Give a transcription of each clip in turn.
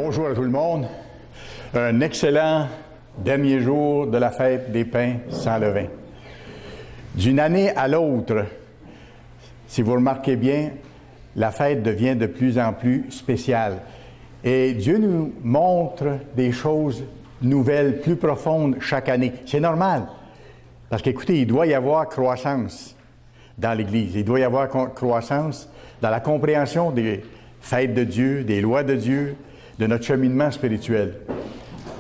Bonjour à tout le monde. Un excellent dernier jour de la fête des pains sans levain. D'une année à l'autre, si vous remarquez bien, la fête devient de plus en plus spéciale. Et Dieu nous montre des choses nouvelles, plus profondes chaque année. C'est normal. Parce qu'écoutez, il doit y avoir croissance dans l'Église. Il doit y avoir croissance dans la compréhension des fêtes de Dieu, des lois de Dieu, de notre cheminement spirituel.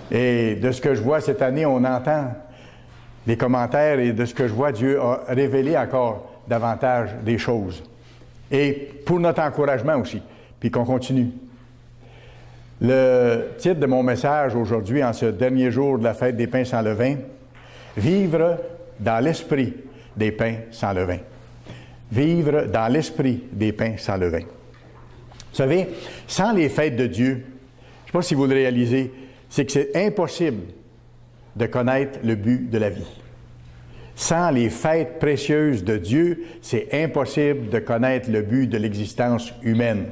Et de ce que je vois cette année, on entend des commentaires et de ce que je vois, Dieu a révélé encore davantage des choses. Et pour notre encouragement aussi, puis qu'on continue. Le titre de mon message aujourd'hui, en ce dernier jour de la fête des pains sans levain, « Vivre dans l'esprit des pains sans levain ». Vivre dans l'esprit des pains sans levain. Vous savez, sans les fêtes de Dieu, je ne sais pas si vous le réalisez, c'est que c'est impossible de connaître le but de la vie. Sans les fêtes précieuses de Dieu, c'est impossible de connaître le but de l'existence humaine.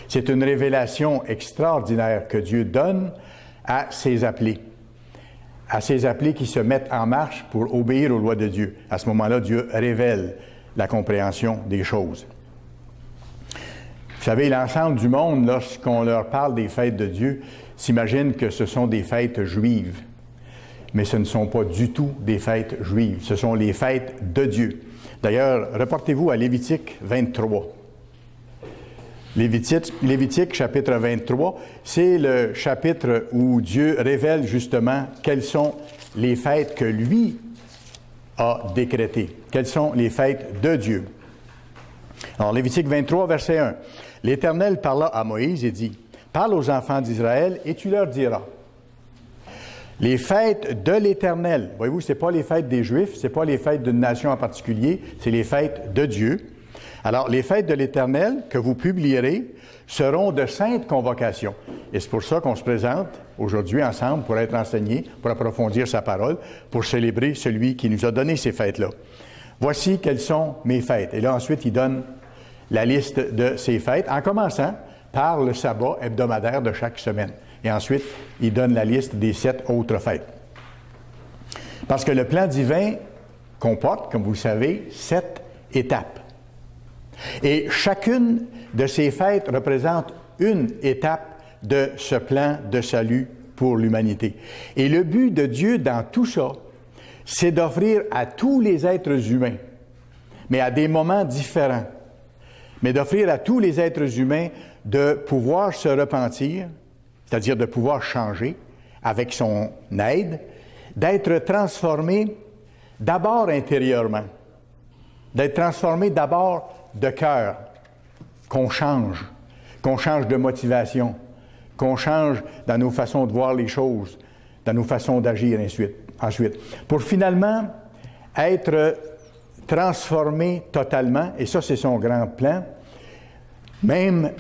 C'est une révélation extraordinaire que Dieu donne à ses appelés qui se mettent en marche pour obéir aux lois de Dieu. À ce moment-là, Dieu révèle la compréhension des choses. Vous savez, l'ensemble du monde, lorsqu'on leur parle des fêtes de Dieu, s'imagine que ce sont des fêtes juives. Mais ce ne sont pas du tout des fêtes juives. Ce sont les fêtes de Dieu. D'ailleurs, reportez-vous à Lévitique 23. Lévitique, chapitre 23, c'est le chapitre où Dieu révèle justement quelles sont les fêtes que lui a décrétées. Quelles sont les fêtes de Dieu. Alors, Lévitique 23, verset 1. « L'Éternel parla à Moïse et dit, « Parle aux enfants d'Israël et tu leur diras. » Les fêtes de l'Éternel, voyez-vous, ce n'est pas les fêtes des Juifs, ce n'est pas les fêtes d'une nation en particulier, c'est les fêtes de Dieu. Alors, les fêtes de l'Éternel que vous publierez seront de saintes convocations. Et c'est pour ça qu'on se présente aujourd'hui ensemble pour être enseignés, pour approfondir sa parole, pour célébrer celui qui nous a donné ces fêtes-là. Voici quelles sont mes fêtes. Et là, ensuite, il donne la liste de ces fêtes, en commençant par le sabbat hebdomadaire de chaque semaine. Et ensuite, il donne la liste des 7 autres fêtes. Parce que le plan divin comporte, comme vous le savez, 7 étapes. Et chacune de ces fêtes représente une étape de ce plan de salut pour l'humanité. Et le but de Dieu dans tout ça, c'est d'offrir à tous les êtres humains, mais à des moments différents, mais d'offrir à tous les êtres humains de pouvoir se repentir, c'est-à-dire de pouvoir changer avec son aide, d'être transformés d'abord intérieurement, d'être transformés d'abord de cœur, qu'on change de motivation, qu'on change dans nos façons de voir les choses, dans nos façons d'agir, ensuite, pour finalement être transformés totalement, et ça c'est son grand plan, même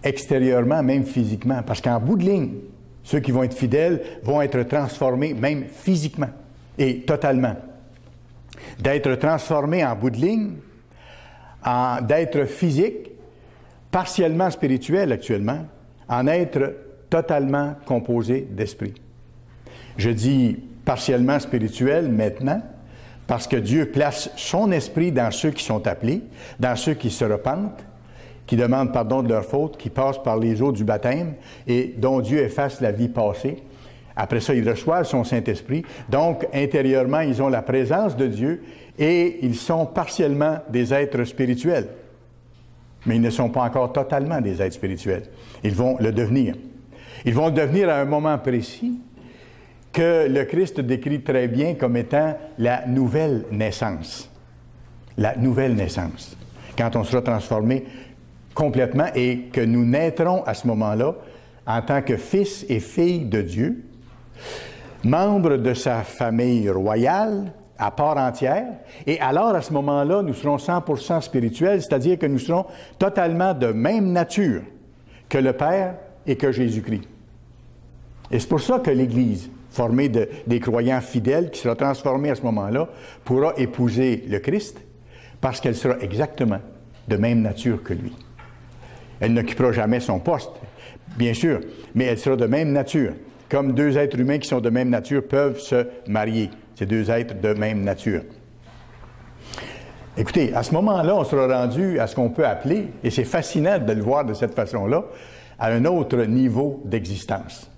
extérieurement, même physiquement, parce qu'en bout de ligne, ceux qui vont être fidèles vont être transformés même physiquement et totalement. D'être transformés en bout de ligne, d'être physique, partiellement spirituel actuellement, en être totalement composé d'esprit. Je dis partiellement spirituel maintenant, parce que Dieu place son esprit dans ceux qui sont appelés, dans ceux qui se repentent, qui demandent pardon de leurs fautes, qui passent par les eaux du baptême et dont Dieu efface la vie passée. Après ça, ils reçoivent son Saint-Esprit. Donc, intérieurement, ils ont la présence de Dieu et ils sont partiellement des êtres spirituels. Mais ils ne sont pas encore totalement des êtres spirituels. Ils vont le devenir. Ils vont le devenir à un moment précis que le Christ décrit très bien comme étant la nouvelle naissance. La nouvelle naissance. Quand on sera transformé complètement et que nous naîtrons à ce moment-là en tant que fils et filles de Dieu, membres de sa famille royale, à part entière, et alors à ce moment-là, nous serons 100% spirituels, c'est-à-dire que nous serons totalement de même nature que le Père et que Jésus-Christ. Et c'est pour ça que l'Église, formée des croyants fidèles, qui sera transformée à ce moment-là, pourra épouser le Christ, parce qu'elle sera exactement de même nature que lui. Elle n'occupera jamais son poste, bien sûr, mais elle sera de même nature. Comme deux êtres humains qui sont de même nature peuvent se marier. C'est deux êtres de même nature. Écoutez, à ce moment-là, on sera rendu à ce qu'on peut appeler, et c'est fascinant de le voir de cette façon-là, à un autre niveau d'existence.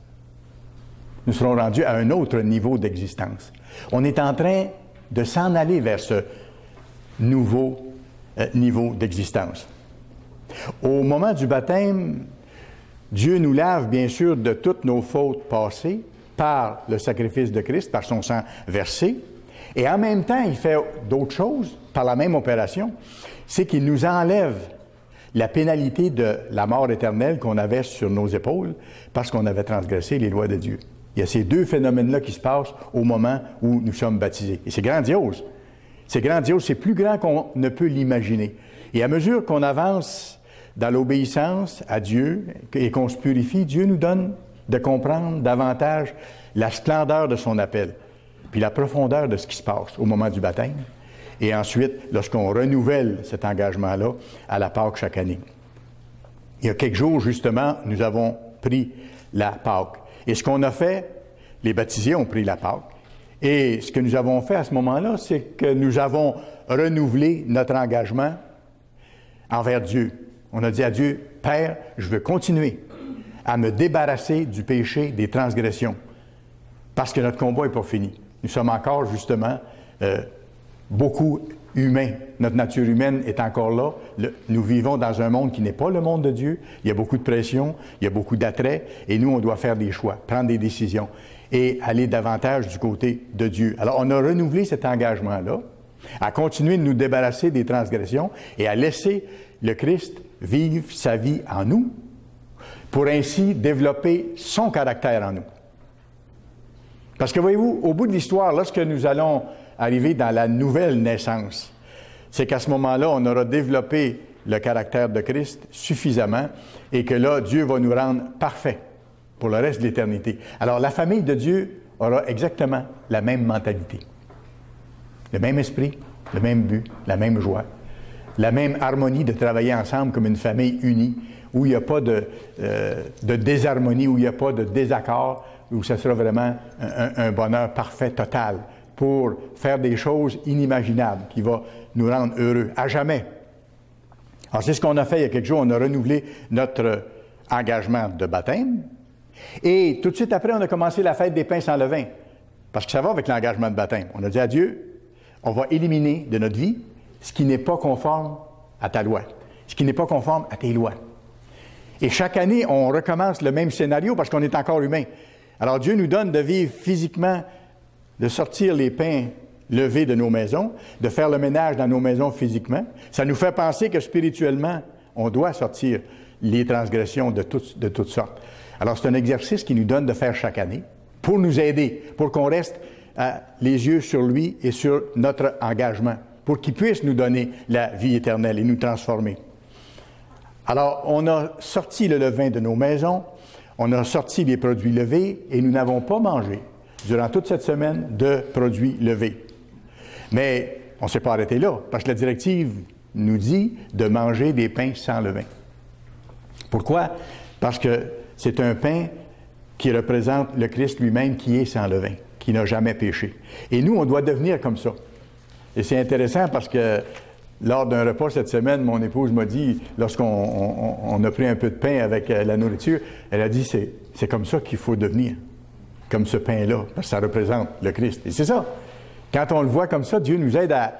Nous serons rendus à un autre niveau d'existence. On est en train de s'en aller vers ce nouveau niveau d'existence. Au moment du baptême, Dieu nous lave bien sûr de toutes nos fautes passées par le sacrifice de Christ, par son sang versé, et en même temps, il fait d'autres choses par la même opération, c'est qu'il nous enlève la pénalité de la mort éternelle qu'on avait sur nos épaules parce qu'on avait transgressé les lois de Dieu. Il y a ces deux phénomènes-là qui se passent au moment où nous sommes baptisés. Et c'est grandiose. C'est grandiose, c'est plus grand qu'on ne peut l'imaginer. Et à mesure qu'on avance dans l'obéissance à Dieu et qu'on se purifie, Dieu nous donne de comprendre davantage la splendeur de son appel, puis la profondeur de ce qui se passe au moment du baptême, et ensuite, lorsqu'on renouvelle cet engagement-là à la Pâque chaque année. Il y a quelques jours, justement, nous avons pris la Pâque. Et ce qu'on a fait, les baptisés ont pris la Pâque. Et ce que nous avons fait à ce moment-là, c'est que nous avons renouvelé notre engagement envers Dieu. On a dit à Dieu, « Père, je veux continuer à me débarrasser du péché, des transgressions, parce que notre combat n'est pas fini. Nous sommes encore, justement, beaucoup humains. Notre nature humaine est encore là. Nous vivons dans un monde qui n'est pas le monde de Dieu. Il y a beaucoup de pression, il y a beaucoup d'attrait, et nous, on doit faire des choix, prendre des décisions et aller davantage du côté de Dieu. Alors, on a renouvelé cet engagement-là, à continuer de nous débarrasser des transgressions et à laisser le Christ vivre sa vie en nous, pour ainsi développer son caractère en nous. Parce que, voyez-vous, au bout de l'histoire, lorsque nous allons arriver dans la nouvelle naissance, c'est qu'à ce moment-là, on aura développé le caractère de Christ suffisamment et que là, Dieu va nous rendre parfaits pour le reste de l'éternité. Alors, la famille de Dieu aura exactement la même mentalité, le même esprit, le même but, la même joie, la même harmonie de travailler ensemble comme une famille unie, où il n'y a pas de désharmonie, où il n'y a pas de désaccord, où ce sera vraiment un bonheur parfait, total, pour faire des choses inimaginables qui vont nous rendre heureux à jamais. Alors, c'est ce qu'on a fait il y a quelques jours. On a renouvelé notre engagement de baptême. Et tout de suite après, on a commencé la fête des pains sans levain. Parce que ça va avec l'engagement de baptême. On a dit à Dieu, on va éliminer de notre vie ce qui n'est pas conforme à ta loi, ce qui n'est pas conforme à tes lois. Et chaque année, on recommence le même scénario parce qu'on est encore humain. Alors, Dieu nous donne de vivre physiquement, de sortir les pains levés de nos maisons, de faire le ménage dans nos maisons physiquement. Ça nous fait penser que spirituellement, on doit sortir les transgressions de toutes sortes. Alors, c'est un exercice qu'il nous donne de faire chaque année pour nous aider, pour qu'on reste les yeux sur lui et sur notre engagement, pour qu'il puisse nous donner la vie éternelle et nous transformer. Alors, on a sorti le levain de nos maisons, on a sorti les produits levés et nous n'avons pas mangé durant toute cette semaine de produits levés. Mais on ne s'est pas arrêté là, parce que la directive nous dit de manger des pains sans levain. Pourquoi? Parce que c'est un pain qui représente le Christ lui-même qui est sans levain, qui n'a jamais péché. Et nous, on doit devenir comme ça. Et c'est intéressant parce que lors d'un repas cette semaine, mon épouse m'a dit, lorsqu'on a pris un peu de pain avec la nourriture, elle a dit, c'est comme ça qu'il faut devenir, comme ce pain-là, parce que ça représente le Christ. Et c'est ça. Quand on le voit comme ça, Dieu nous aide à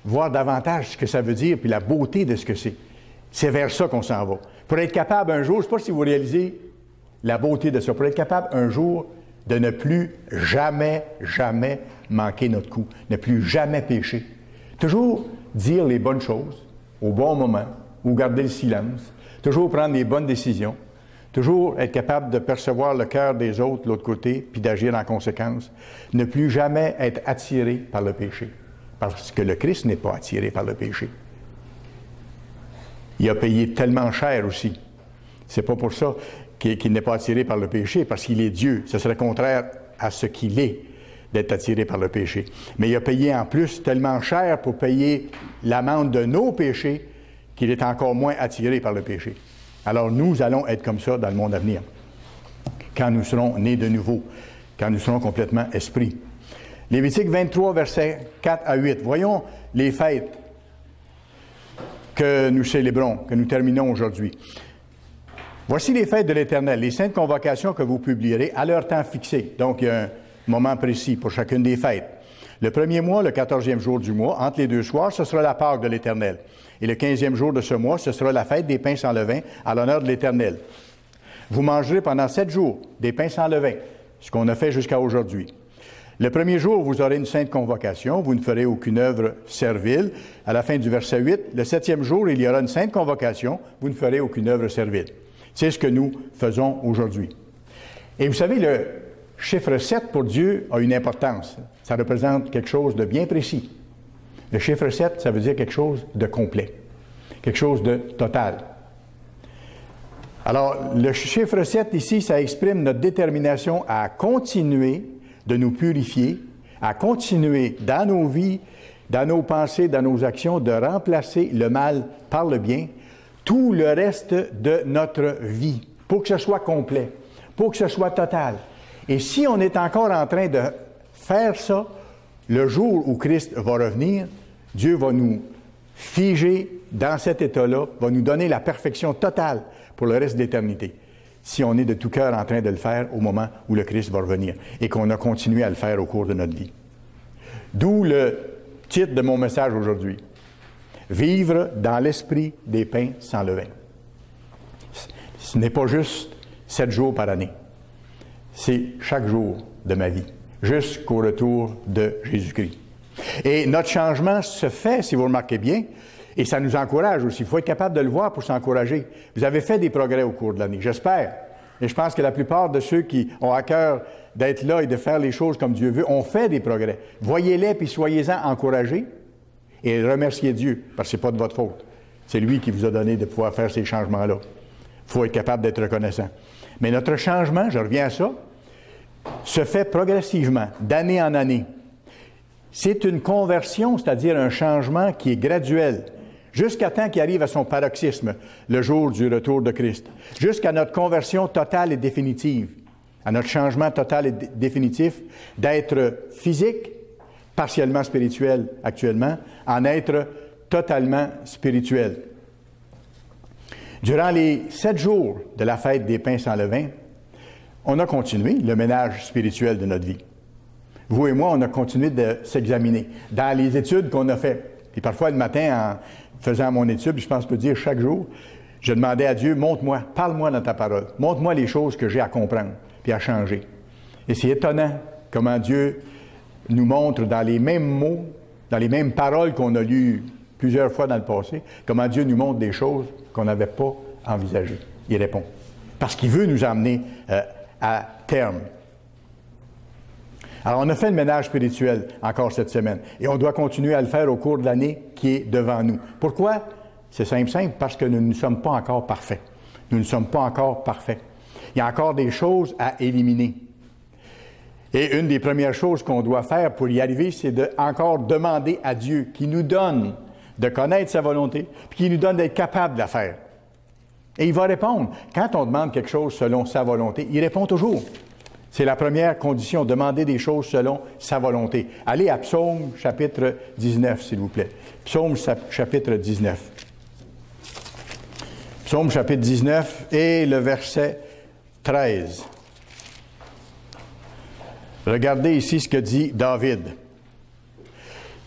voir davantage ce que ça veut dire, puis la beauté de ce que c'est. C'est vers ça qu'on s'en va. Pour être capable un jour, je ne sais pas si vous réalisez la beauté de ça, pour être capable un jour de ne plus jamais manquer notre coup, ne plus jamais pécher. Toujours dire les bonnes choses au bon moment, ou garder le silence, toujours prendre les bonnes décisions, toujours être capable de percevoir le cœur des autres de l'autre côté, puis d'agir en conséquence, ne plus jamais être attiré par le péché, parce que le Christ n'est pas attiré par le péché. Il a payé tellement cher aussi. C'est pas pour ça qu'il n'est pas attiré par le péché, parce qu'il est Dieu. Ce serait contraire à ce qu'il est, d'être attiré par le péché. Mais il a payé en plus tellement cher pour payer l'amende de nos péchés qu'il est encore moins attiré par le péché. Alors nous allons être comme ça dans le monde à venir, quand nous serons nés de nouveau, quand nous serons complètement esprits. Lévitique 23, versets 4 à 8. Voyons les fêtes que nous célébrons, que nous terminons aujourd'hui. Voici les fêtes de l'Éternel, les saintes convocations que vous publierez à leur temps fixé. Donc, il y a un moment précis pour chacune des fêtes. Le premier mois, le 14e jour du mois, entre les deux soirs, ce sera la Pâque de l'Éternel. Et le 15e jour de ce mois, ce sera la fête des pains sans levain à l'honneur de l'Éternel. Vous mangerez pendant 7 jours des pains sans levain, ce qu'on a fait jusqu'à aujourd'hui. Le premier jour, vous aurez une sainte convocation, vous ne ferez aucune œuvre servile. À la fin du verset 8, le 7e jour, il y aura une sainte convocation, vous ne ferez aucune œuvre servile. C'est ce que nous faisons aujourd'hui. Et vous savez, le chiffre 7 pour Dieu a une importance. Ça représente quelque chose de bien précis. Le chiffre 7, ça veut dire quelque chose de complet, quelque chose de total. Alors, le chiffre 7 ici, ça exprime notre détermination à continuer de nous purifier, à continuer dans nos vies, dans nos pensées, dans nos actions, de remplacer le mal par le bien, tout le reste de notre vie, pour que ce soit complet, pour que ce soit total. Et si on est encore en train de faire ça, le jour où Christ va revenir, Dieu va nous figer dans cet état-là, va nous donner la perfection totale pour le reste de l'éternité, si on est de tout cœur en train de le faire au moment où le Christ va revenir et qu'on a continué à le faire au cours de notre vie. D'où le titre de mon message aujourd'hui. Vivre dans l'esprit des pains sans levain. Ce n'est pas juste 7 jours par année. C'est chaque jour de ma vie, jusqu'au retour de Jésus-Christ. Et notre changement se fait, si vous remarquez bien, et ça nous encourage aussi. Il faut être capable de le voir pour s'encourager. Vous avez fait des progrès au cours de l'année, j'espère. Et je pense que la plupart de ceux qui ont à cœur d'être là et de faire les choses comme Dieu veut ont fait des progrès. Voyez-les puis soyez-en encouragés et remerciez Dieu, parce que ce n'est pas de votre faute. C'est lui qui vous a donné de pouvoir faire ces changements-là. Il faut être capable d'être reconnaissant. Mais notre changement, je reviens à ça, se fait progressivement, d'année en année. C'est une conversion, c'est-à-dire un changement qui est graduel, jusqu'à temps qu'il arrive à son paroxysme, le jour du retour de Christ, jusqu'à notre conversion totale et définitive, à notre changement total et définitif d'être physique, partiellement spirituel actuellement, en être totalement spirituel. Durant les 7 jours de la fête des pains sans levain, on a continué le ménage spirituel de notre vie. Vous et moi, on a continué de s'examiner dans les études qu'on a faites. Puis parfois, le matin, en faisant mon étude, je pense que je peux dire chaque jour, je demandais à Dieu, montre-moi, parle-moi dans ta parole, montre-moi les choses que j'ai à comprendre, puis à changer. Et c'est étonnant comment Dieu nous montre dans les mêmes mots, dans les mêmes paroles qu'on a lues plusieurs fois dans le passé, comment Dieu nous montre des choses qu'on n'avait pas envisagées. Il répond. Parce qu'il veut nous amener à terme. Alors, on a fait le ménage spirituel encore cette semaine et on doit continuer à le faire au cours de l'année qui est devant nous. Pourquoi? C'est simple, parce que nous ne sommes pas encore parfaits. Nous ne sommes pas encore parfaits. Il y a encore des choses à éliminer. Et une des premières choses qu'on doit faire pour y arriver, c'est de encore demander à Dieu qui nous donne de connaître sa volonté, puis qui nous donne d'être capable de la faire. Et il va répondre. Quand on demande quelque chose selon sa volonté, il répond toujours. C'est la première condition, demander des choses selon sa volonté. Allez à Psaume chapitre 19, s'il vous plaît. Psaume chapitre 19. Psaume chapitre 19 et le verset 13. Regardez ici ce que dit David.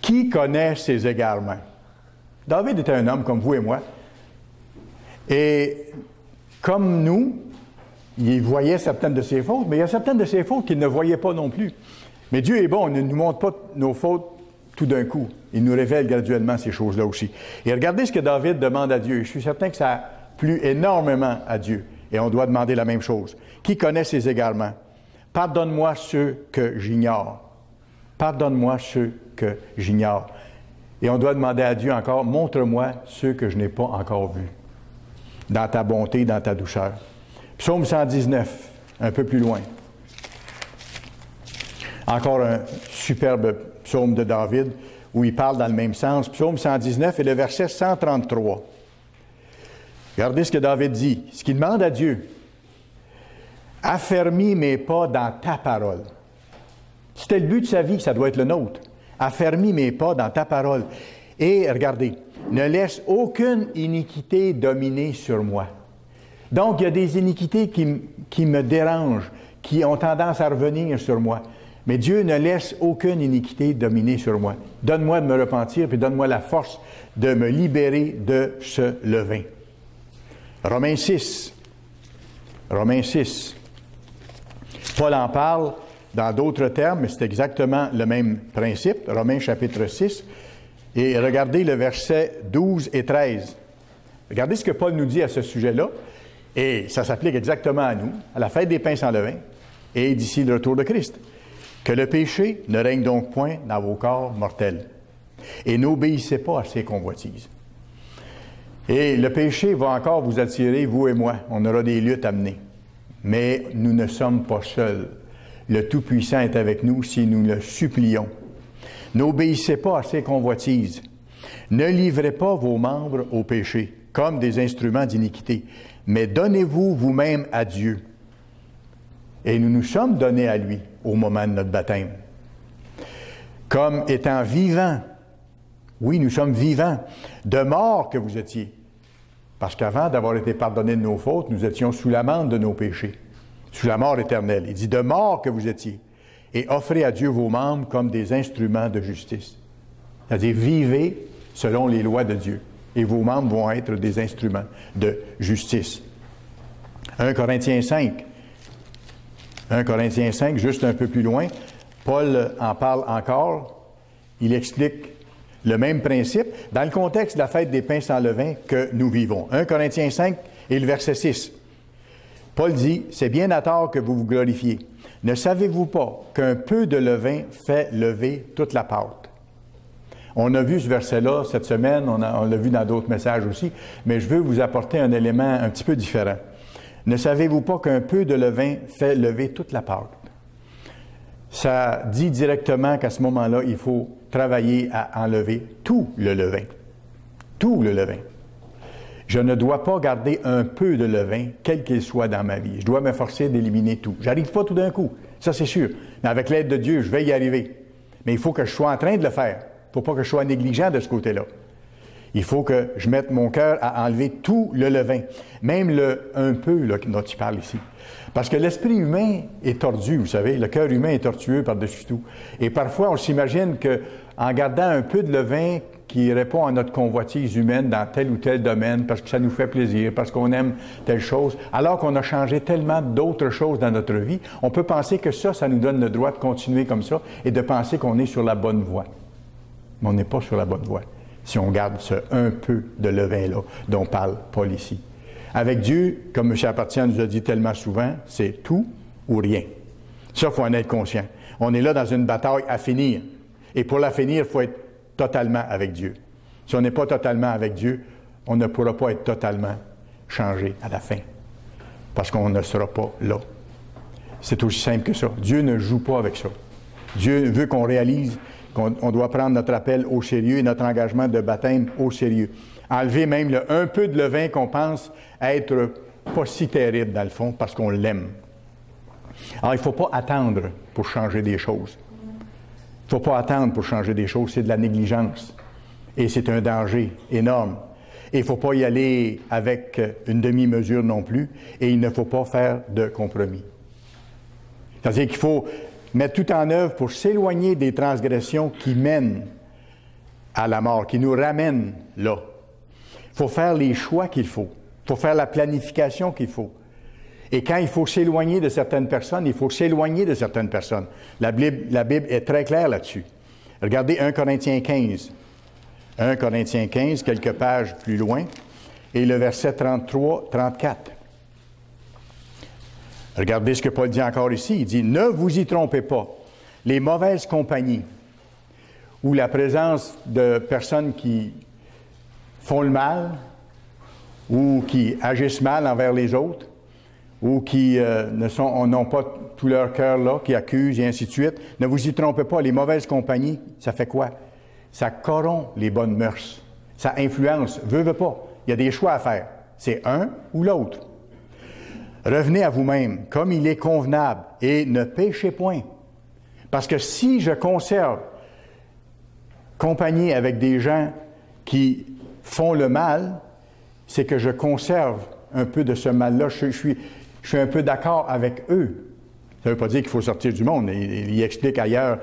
Qui connaît ses égarements? David était un homme comme vous et moi. Et comme nous, il voyait certaines de ses fautes, mais il y a certaines de ses fautes qu'il ne voyait pas non plus. Mais Dieu est bon, il ne nous montre pas nos fautes tout d'un coup. Il nous révèle graduellement ces choses-là aussi. Et regardez ce que David demande à Dieu. Je suis certain que ça a plu énormément à Dieu. Et on doit demander la même chose. Qui connaît ses égarements? Pardonne-moi ceux que j'ignore. Pardonne-moi ceux que j'ignore. Et on doit demander à Dieu encore, montre-moi ceux que je n'ai pas encore vus. Dans ta bonté, dans ta douceur. Psaume 119, un peu plus loin. Encore un superbe psaume de David où il parle dans le même sens. Psaume 119 et le verset 133. Regardez ce que David dit, ce qu'il demande à Dieu. « Affermis mes pas dans ta parole. » C'était le but de sa vie, ça doit être le nôtre. « Affermis mes pas dans ta parole. » Et regardez, ne laisse aucune iniquité dominer sur moi. Donc, il y a des iniquités qui me dérangent, qui ont tendance à revenir sur moi. Mais Dieu ne laisse aucune iniquité dominer sur moi. Donne-moi de me repentir, puis donne-moi la force de me libérer de ce levain. Romains 6. Romains 6. Paul en parle dans d'autres termes, mais c'est exactement le même principe. Romains chapitre 6. Et regardez le verset 12 et 13. Regardez ce que Paul nous dit à ce sujet-là. Et ça s'applique exactement à nous, à la fête des pains sans levain, et d'ici le retour de Christ. Que le péché ne règne donc point dans vos corps mortels. Et n'obéissez pas à ses convoitises. Et le péché va encore vous attirer, vous et moi. On aura des luttes à mener. Mais nous ne sommes pas seuls. Le Tout-Puissant est avec nous si nous le supplions. N'obéissez pas à ses convoitises. Ne livrez pas vos membres au péché, comme des instruments d'iniquité, mais donnez-vous vous-même à Dieu. Et nous nous sommes donnés à lui au moment de notre baptême. Comme étant vivants. Oui, nous sommes vivants. De mort que vous étiez. Parce qu'avant d'avoir été pardonnés de nos fautes, nous étions sous l'amende de nos péchés. Sous la mort éternelle. Il dit de mort que vous étiez. Et offrez à Dieu vos membres comme des instruments de justice. C'est-à-dire, vivez selon les lois de Dieu. Et vos membres vont être des instruments de justice. 1 Corinthiens 5. 1 Corinthiens 5, juste un peu plus loin, Paul en parle encore. Il explique le même principe dans le contexte de la fête des pains sans levain que nous vivons. 1 Corinthiens 5 et le verset 6. Paul dit, « C'est bien à tort que vous vous glorifiez. Ne savez-vous pas qu'un peu de levain fait lever toute la pâte? » On a vu ce verset-là cette semaine, on l'a vu dans d'autres messages aussi, mais je veux vous apporter un élément un petit peu différent. Ne savez-vous pas qu'un peu de levain fait lever toute la pâte? Ça dit directement qu'à ce moment-là, il faut travailler à enlever tout le levain. Tout le levain. Je ne dois pas garder un peu de levain, quel qu'il soit dans ma vie. Je dois m'efforcer d'éliminer tout. J'arrive pas tout d'un coup, ça c'est sûr. Mais avec l'aide de Dieu, je vais y arriver. Mais il faut que je sois en train de le faire. Il ne faut pas que je sois négligent de ce côté-là. Il faut que je mette mon cœur à enlever tout le levain, même le un peu là, dont il parle ici. Parce que l'esprit humain est tordu, vous savez, le cœur humain est tortueux par-dessus tout. Et parfois, on s'imagine qu'en gardant un peu de levain qui répond à notre convoitise humaine dans tel ou tel domaine, parce que ça nous fait plaisir, parce qu'on aime telle chose, alors qu'on a changé tellement d'autres choses dans notre vie, on peut penser que ça nous donne le droit de continuer comme ça et de penser qu'on est sur la bonne voie. Mais on n'est pas sur la bonne voie si on garde ce un peu de levain-là dont parle Paul ici. Avec Dieu, comme M. Appartient nous a dit tellement souvent, c'est tout ou rien. Ça, il faut en être conscient. On est là dans une bataille à finir. Et pour la finir, il faut être totalement avec Dieu. Si on n'est pas totalement avec Dieu, on ne pourra pas être totalement changé à la fin. Parce qu'on ne sera pas là. C'est aussi simple que ça. Dieu ne joue pas avec ça. Dieu veut qu'on réalise qu'on doit prendre notre appel au sérieux et notre engagement de baptême au sérieux. Enlever même un peu de levain qu'on pense être pas si terrible dans le fond parce qu'on l'aime. Alors, il ne faut pas attendre pour changer des choses. Il ne faut pas attendre pour changer des choses, c'est de la négligence. Et c'est un danger énorme. Et il ne faut pas y aller avec une demi-mesure non plus, et il ne faut pas faire de compromis. C'est-à-dire qu'il faut mettre tout en œuvre pour s'éloigner des transgressions qui mènent à la mort, qui nous ramènent là. Il faut faire les choix qu'il faut. Il faut faire la planification qu'il faut. Et quand il faut s'éloigner de certaines personnes, il faut s'éloigner de certaines personnes. La Bible est très claire là-dessus. Regardez 1 Corinthiens 15. 1 Corinthiens 15, quelques pages plus loin, et le verset 33-34. Regardez ce que Paul dit encore ici. Il dit, « Ne vous y trompez pas. Les mauvaises compagnies ou la présence de personnes qui font le mal ou qui agissent mal envers les autres ou qui n'ont pas tout leur cœur là, qui accusent et ainsi de suite. Ne vous y trompez pas. Les mauvaises compagnies, ça fait quoi? Ça corrompt les bonnes mœurs. Ça influence. Veut pas. Il y a des choix à faire. C'est un ou l'autre. Revenez à vous-même, comme il est convenable, et ne péchez point. Parce que si je conserve compagnie avec des gens qui font le mal, c'est que je conserve un peu de ce mal-là. Je suis un peu d'accord avec eux. Ça ne veut pas dire qu'il faut sortir du monde. Il explique ailleurs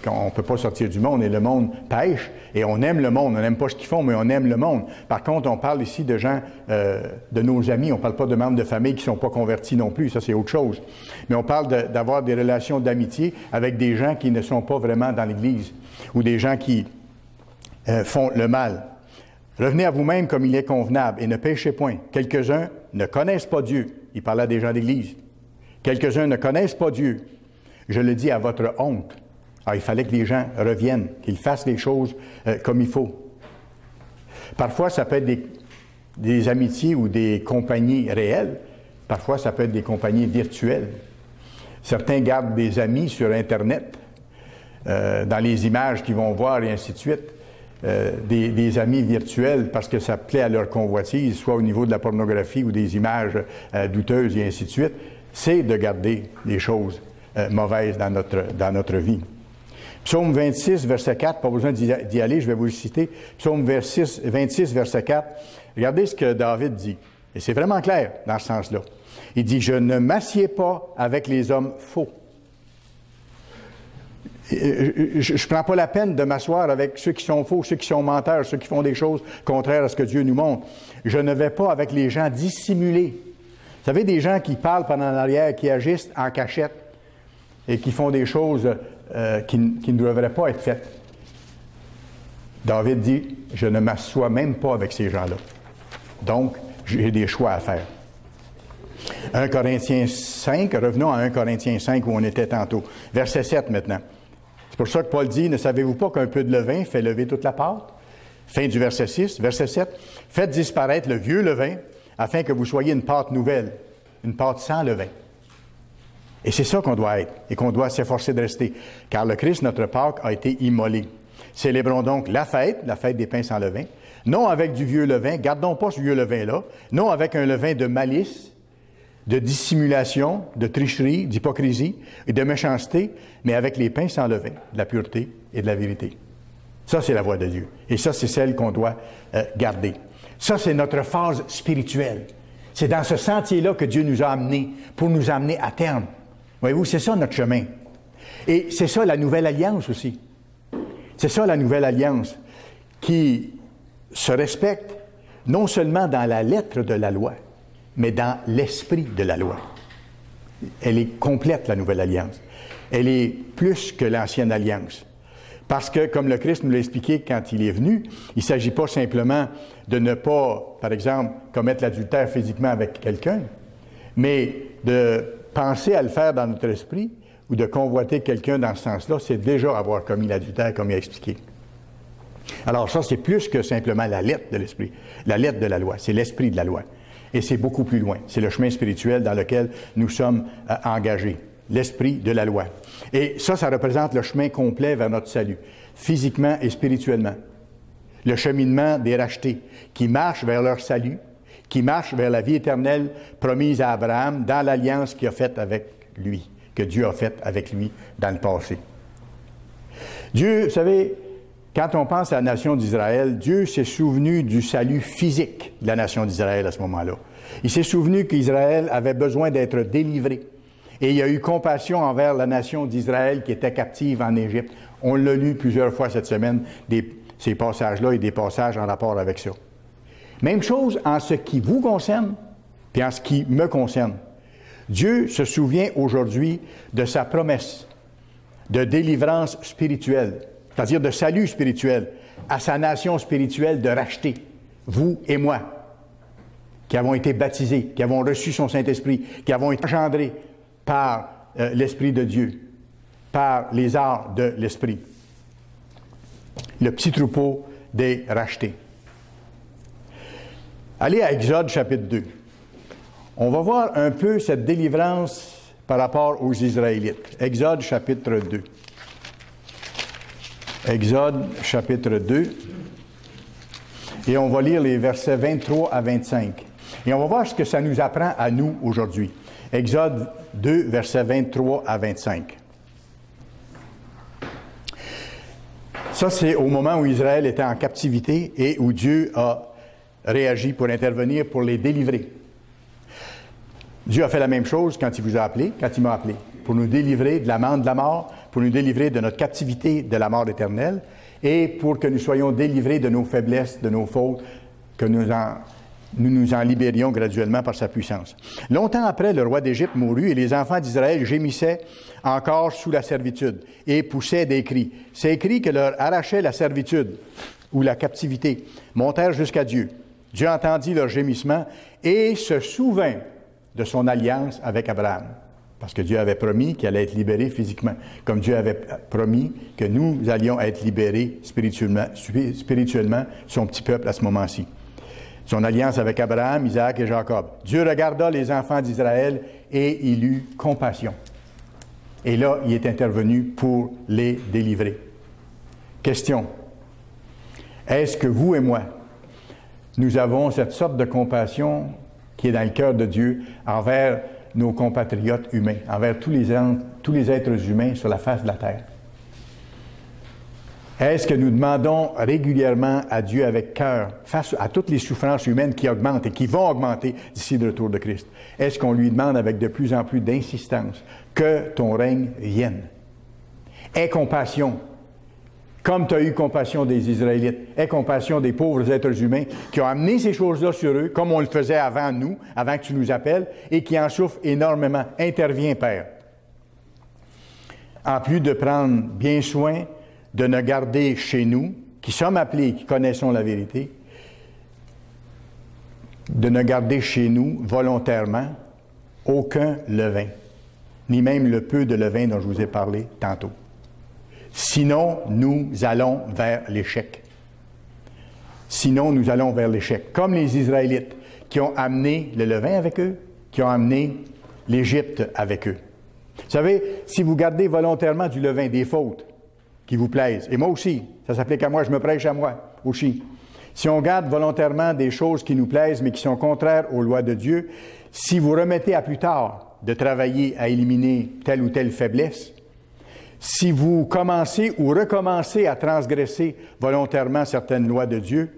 qu'on ne peut pas sortir du monde et le monde pêche. Et on aime le monde. On n'aime pas ce qu'ils font, mais on aime le monde. Par contre, on parle ici de gens, de nos amis. On ne parle pas de membres de famille qui ne sont pas convertis non plus. Ça, c'est autre chose. Mais on parle d'avoir des relations d'amitié avec des gens qui ne sont pas vraiment dans l'Église ou des gens qui font le mal. Revenez à vous-même comme il est convenable et ne péchez point. Quelques-uns ne connaissent pas Dieu. Il parlait des gens d'Église. Quelques-uns ne connaissent pas Dieu. Je le dis à votre honte. Alors, il fallait que les gens reviennent, qu'ils fassent les choses comme il faut. Parfois, ça peut être des amitiés ou des compagnies réelles. Parfois, ça peut être des compagnies virtuelles. Certains gardent des amis sur Internet, dans les images qu'ils vont voir et ainsi de suite. Des amis virtuels parce que ça plaît à leur convoitise, soit au niveau de la pornographie ou des images douteuses et ainsi de suite. C'est de garder les choses mauvaises dans notre vie. Psaume 26, verset 4, pas besoin d'y aller, je vais vous le citer. Psaume 26, verset 4, regardez ce que David dit. Et c'est vraiment clair dans ce sens-là. Il dit, « Je ne m'assieds pas avec les hommes faux. » Je ne prends pas la peine de m'asseoir avec ceux qui sont faux, ceux qui sont menteurs, ceux qui font des choses contraires à ce que Dieu nous montre. Je ne vais pas avec les gens dissimulés. Vous savez, des gens qui parlent pendant l'arrière, qui agissent en cachette et qui font des choses qui ne devraient pas être faites. David dit, je ne m'assois même pas avec ces gens-là. Donc, j'ai des choix à faire. 1 Corinthiens 5, revenons à 1 Corinthiens 5 où on était tantôt. Verset 7 maintenant. C'est pour ça que Paul dit, ne savez-vous pas qu'un peu de levain fait lever toute la pâte? Fin du verset 6, verset 7. Faites disparaître le vieux levain, afin que vous soyez une pâte nouvelle, une pâte sans levain. Et c'est ça qu'on doit être et qu'on doit s'efforcer de rester. Car le Christ, notre Pâque, a été immolé. Célébrons donc la fête des pains sans levain, non avec du vieux levain, gardons pas ce vieux levain-là, non avec un levain de malice, de dissimulation, de tricherie, d'hypocrisie et de méchanceté, mais avec les pains sans levain, de la pureté et de la vérité. Ça, c'est la voie de Dieu. Et ça, c'est celle qu'on doit garder. Ça, c'est notre phase spirituelle. C'est dans ce sentier-là que Dieu nous a amenés pour nous amener à terme. Voyez-vous, c'est ça notre chemin. Et c'est ça la nouvelle alliance aussi. C'est ça la nouvelle alliance qui se respecte non seulement dans la lettre de la loi, mais dans l'esprit de la loi. Elle est complète, la nouvelle alliance. Elle est plus que l'ancienne alliance. Parce que, comme le Christ nous l'a expliqué quand il est venu, il ne s'agit pas simplement de ne pas, par exemple, commettre l'adultère physiquement avec quelqu'un, mais de penser à le faire dans notre esprit ou de convoiter quelqu'un dans ce sens-là, c'est déjà avoir commis l'adultère, comme il a expliqué. Alors ça, c'est plus que simplement la lettre de l'esprit, la lettre de la loi, c'est l'esprit de la loi. Et c'est beaucoup plus loin. C'est le chemin spirituel dans lequel nous sommes engagés. L'esprit de la loi. Et ça représente le chemin complet vers notre salut, physiquement et spirituellement. Le cheminement des rachetés, qui marchent vers leur salut, qui marchent vers la vie éternelle promise à Abraham dans l'alliance qu'il a faite avec lui, que Dieu a faite avec lui dans le passé. Dieu, vous savez, quand on pense à la nation d'Israël, Dieu s'est souvenu du salut physique de la nation d'Israël à ce moment-là. Il s'est souvenu qu'Israël avait besoin d'être délivré. Et il a eu compassion envers la nation d'Israël qui était captive en Égypte. On l'a lu plusieurs fois cette semaine, ces passages-là et des passages en rapport avec ça. Même chose en ce qui vous concerne, puis en ce qui me concerne. Dieu se souvient aujourd'hui de sa promesse de délivrance spirituelle, c'est-à-dire de salut spirituel, à sa nation spirituelle de racheter, vous et moi, qui avons été baptisés, qui avons reçu son Saint-Esprit, qui avons été engendrés par l'Esprit de Dieu, par les arts de l'Esprit. Le petit troupeau des rachetés. Allez à Exode chapitre 2. On va voir un peu cette délivrance par rapport aux Israélites. Exode chapitre 2. Exode chapitre 2. Et on va lire les versets 23 à 25. Et on va voir ce que ça nous apprend à nous aujourd'hui. Exode 2, versets 23 à 25. Ça, c'est au moment où Israël était en captivité et où Dieu a réagi pour intervenir, pour les délivrer. Dieu a fait la même chose quand il vous a appelé, quand il m'a appelé, pour nous délivrer de la manne de la mort, pour nous délivrer de notre captivité de la mort éternelle et pour que nous soyons délivrés de nos faiblesses, de nos fautes, que nous nous en libérions graduellement par sa puissance. Longtemps après, le roi d'Égypte mourut et les enfants d'Israël gémissaient encore sous la servitude et poussaient des cris. Ces cris que leur arrachait la servitude ou la captivité montèrent jusqu'à Dieu. Dieu entendit leurs gémissements et se souvint de son alliance avec Abraham. Parce que Dieu avait promis qu'il allait être libéré physiquement, comme Dieu avait promis que nous allions être libérés spirituellement, son petit peuple à ce moment-ci. Son alliance avec Abraham, Isaac et Jacob. Dieu regarda les enfants d'Israël et il eut compassion. Et là, il est intervenu pour les délivrer. Question. Est-ce que vous et moi, nous avons cette sorte de compassion qui est dans le cœur de Dieu envers nos compatriotes humains, envers tous les êtres humains sur la face de la terre? Est-ce que nous demandons régulièrement à Dieu avec cœur, face à toutes les souffrances humaines qui augmentent et qui vont augmenter d'ici le retour de Christ? Est-ce qu'on lui demande avec de plus en plus d'insistance que ton règne vienne? Aie compassion, comme tu as eu compassion des Israélites. Aie compassion des pauvres êtres humains qui ont amené ces choses-là sur eux, comme on le faisait avant nous, avant que tu nous appelles, et qui en souffrent énormément. Interviens, Père. En plus de prendre bien soin de ne garder chez nous, qui sommes appelés et qui connaissons la vérité, de ne garder chez nous volontairement aucun levain, ni même le peu de levain dont je vous ai parlé tantôt. Sinon, nous allons vers l'échec. Sinon, nous allons vers l'échec. Comme les Israélites qui ont amené le levain avec eux, qui ont amené l'Égypte avec eux. Vous savez, si vous gardez volontairement du levain, des fautes qui vous plaisent, et moi aussi, ça s'applique à moi, je me prêche à moi aussi. Si on garde volontairement des choses qui nous plaisent, mais qui sont contraires aux lois de Dieu, si vous remettez à plus tard de travailler à éliminer telle ou telle faiblesse, si vous commencez ou recommencez à transgresser volontairement certaines lois de Dieu,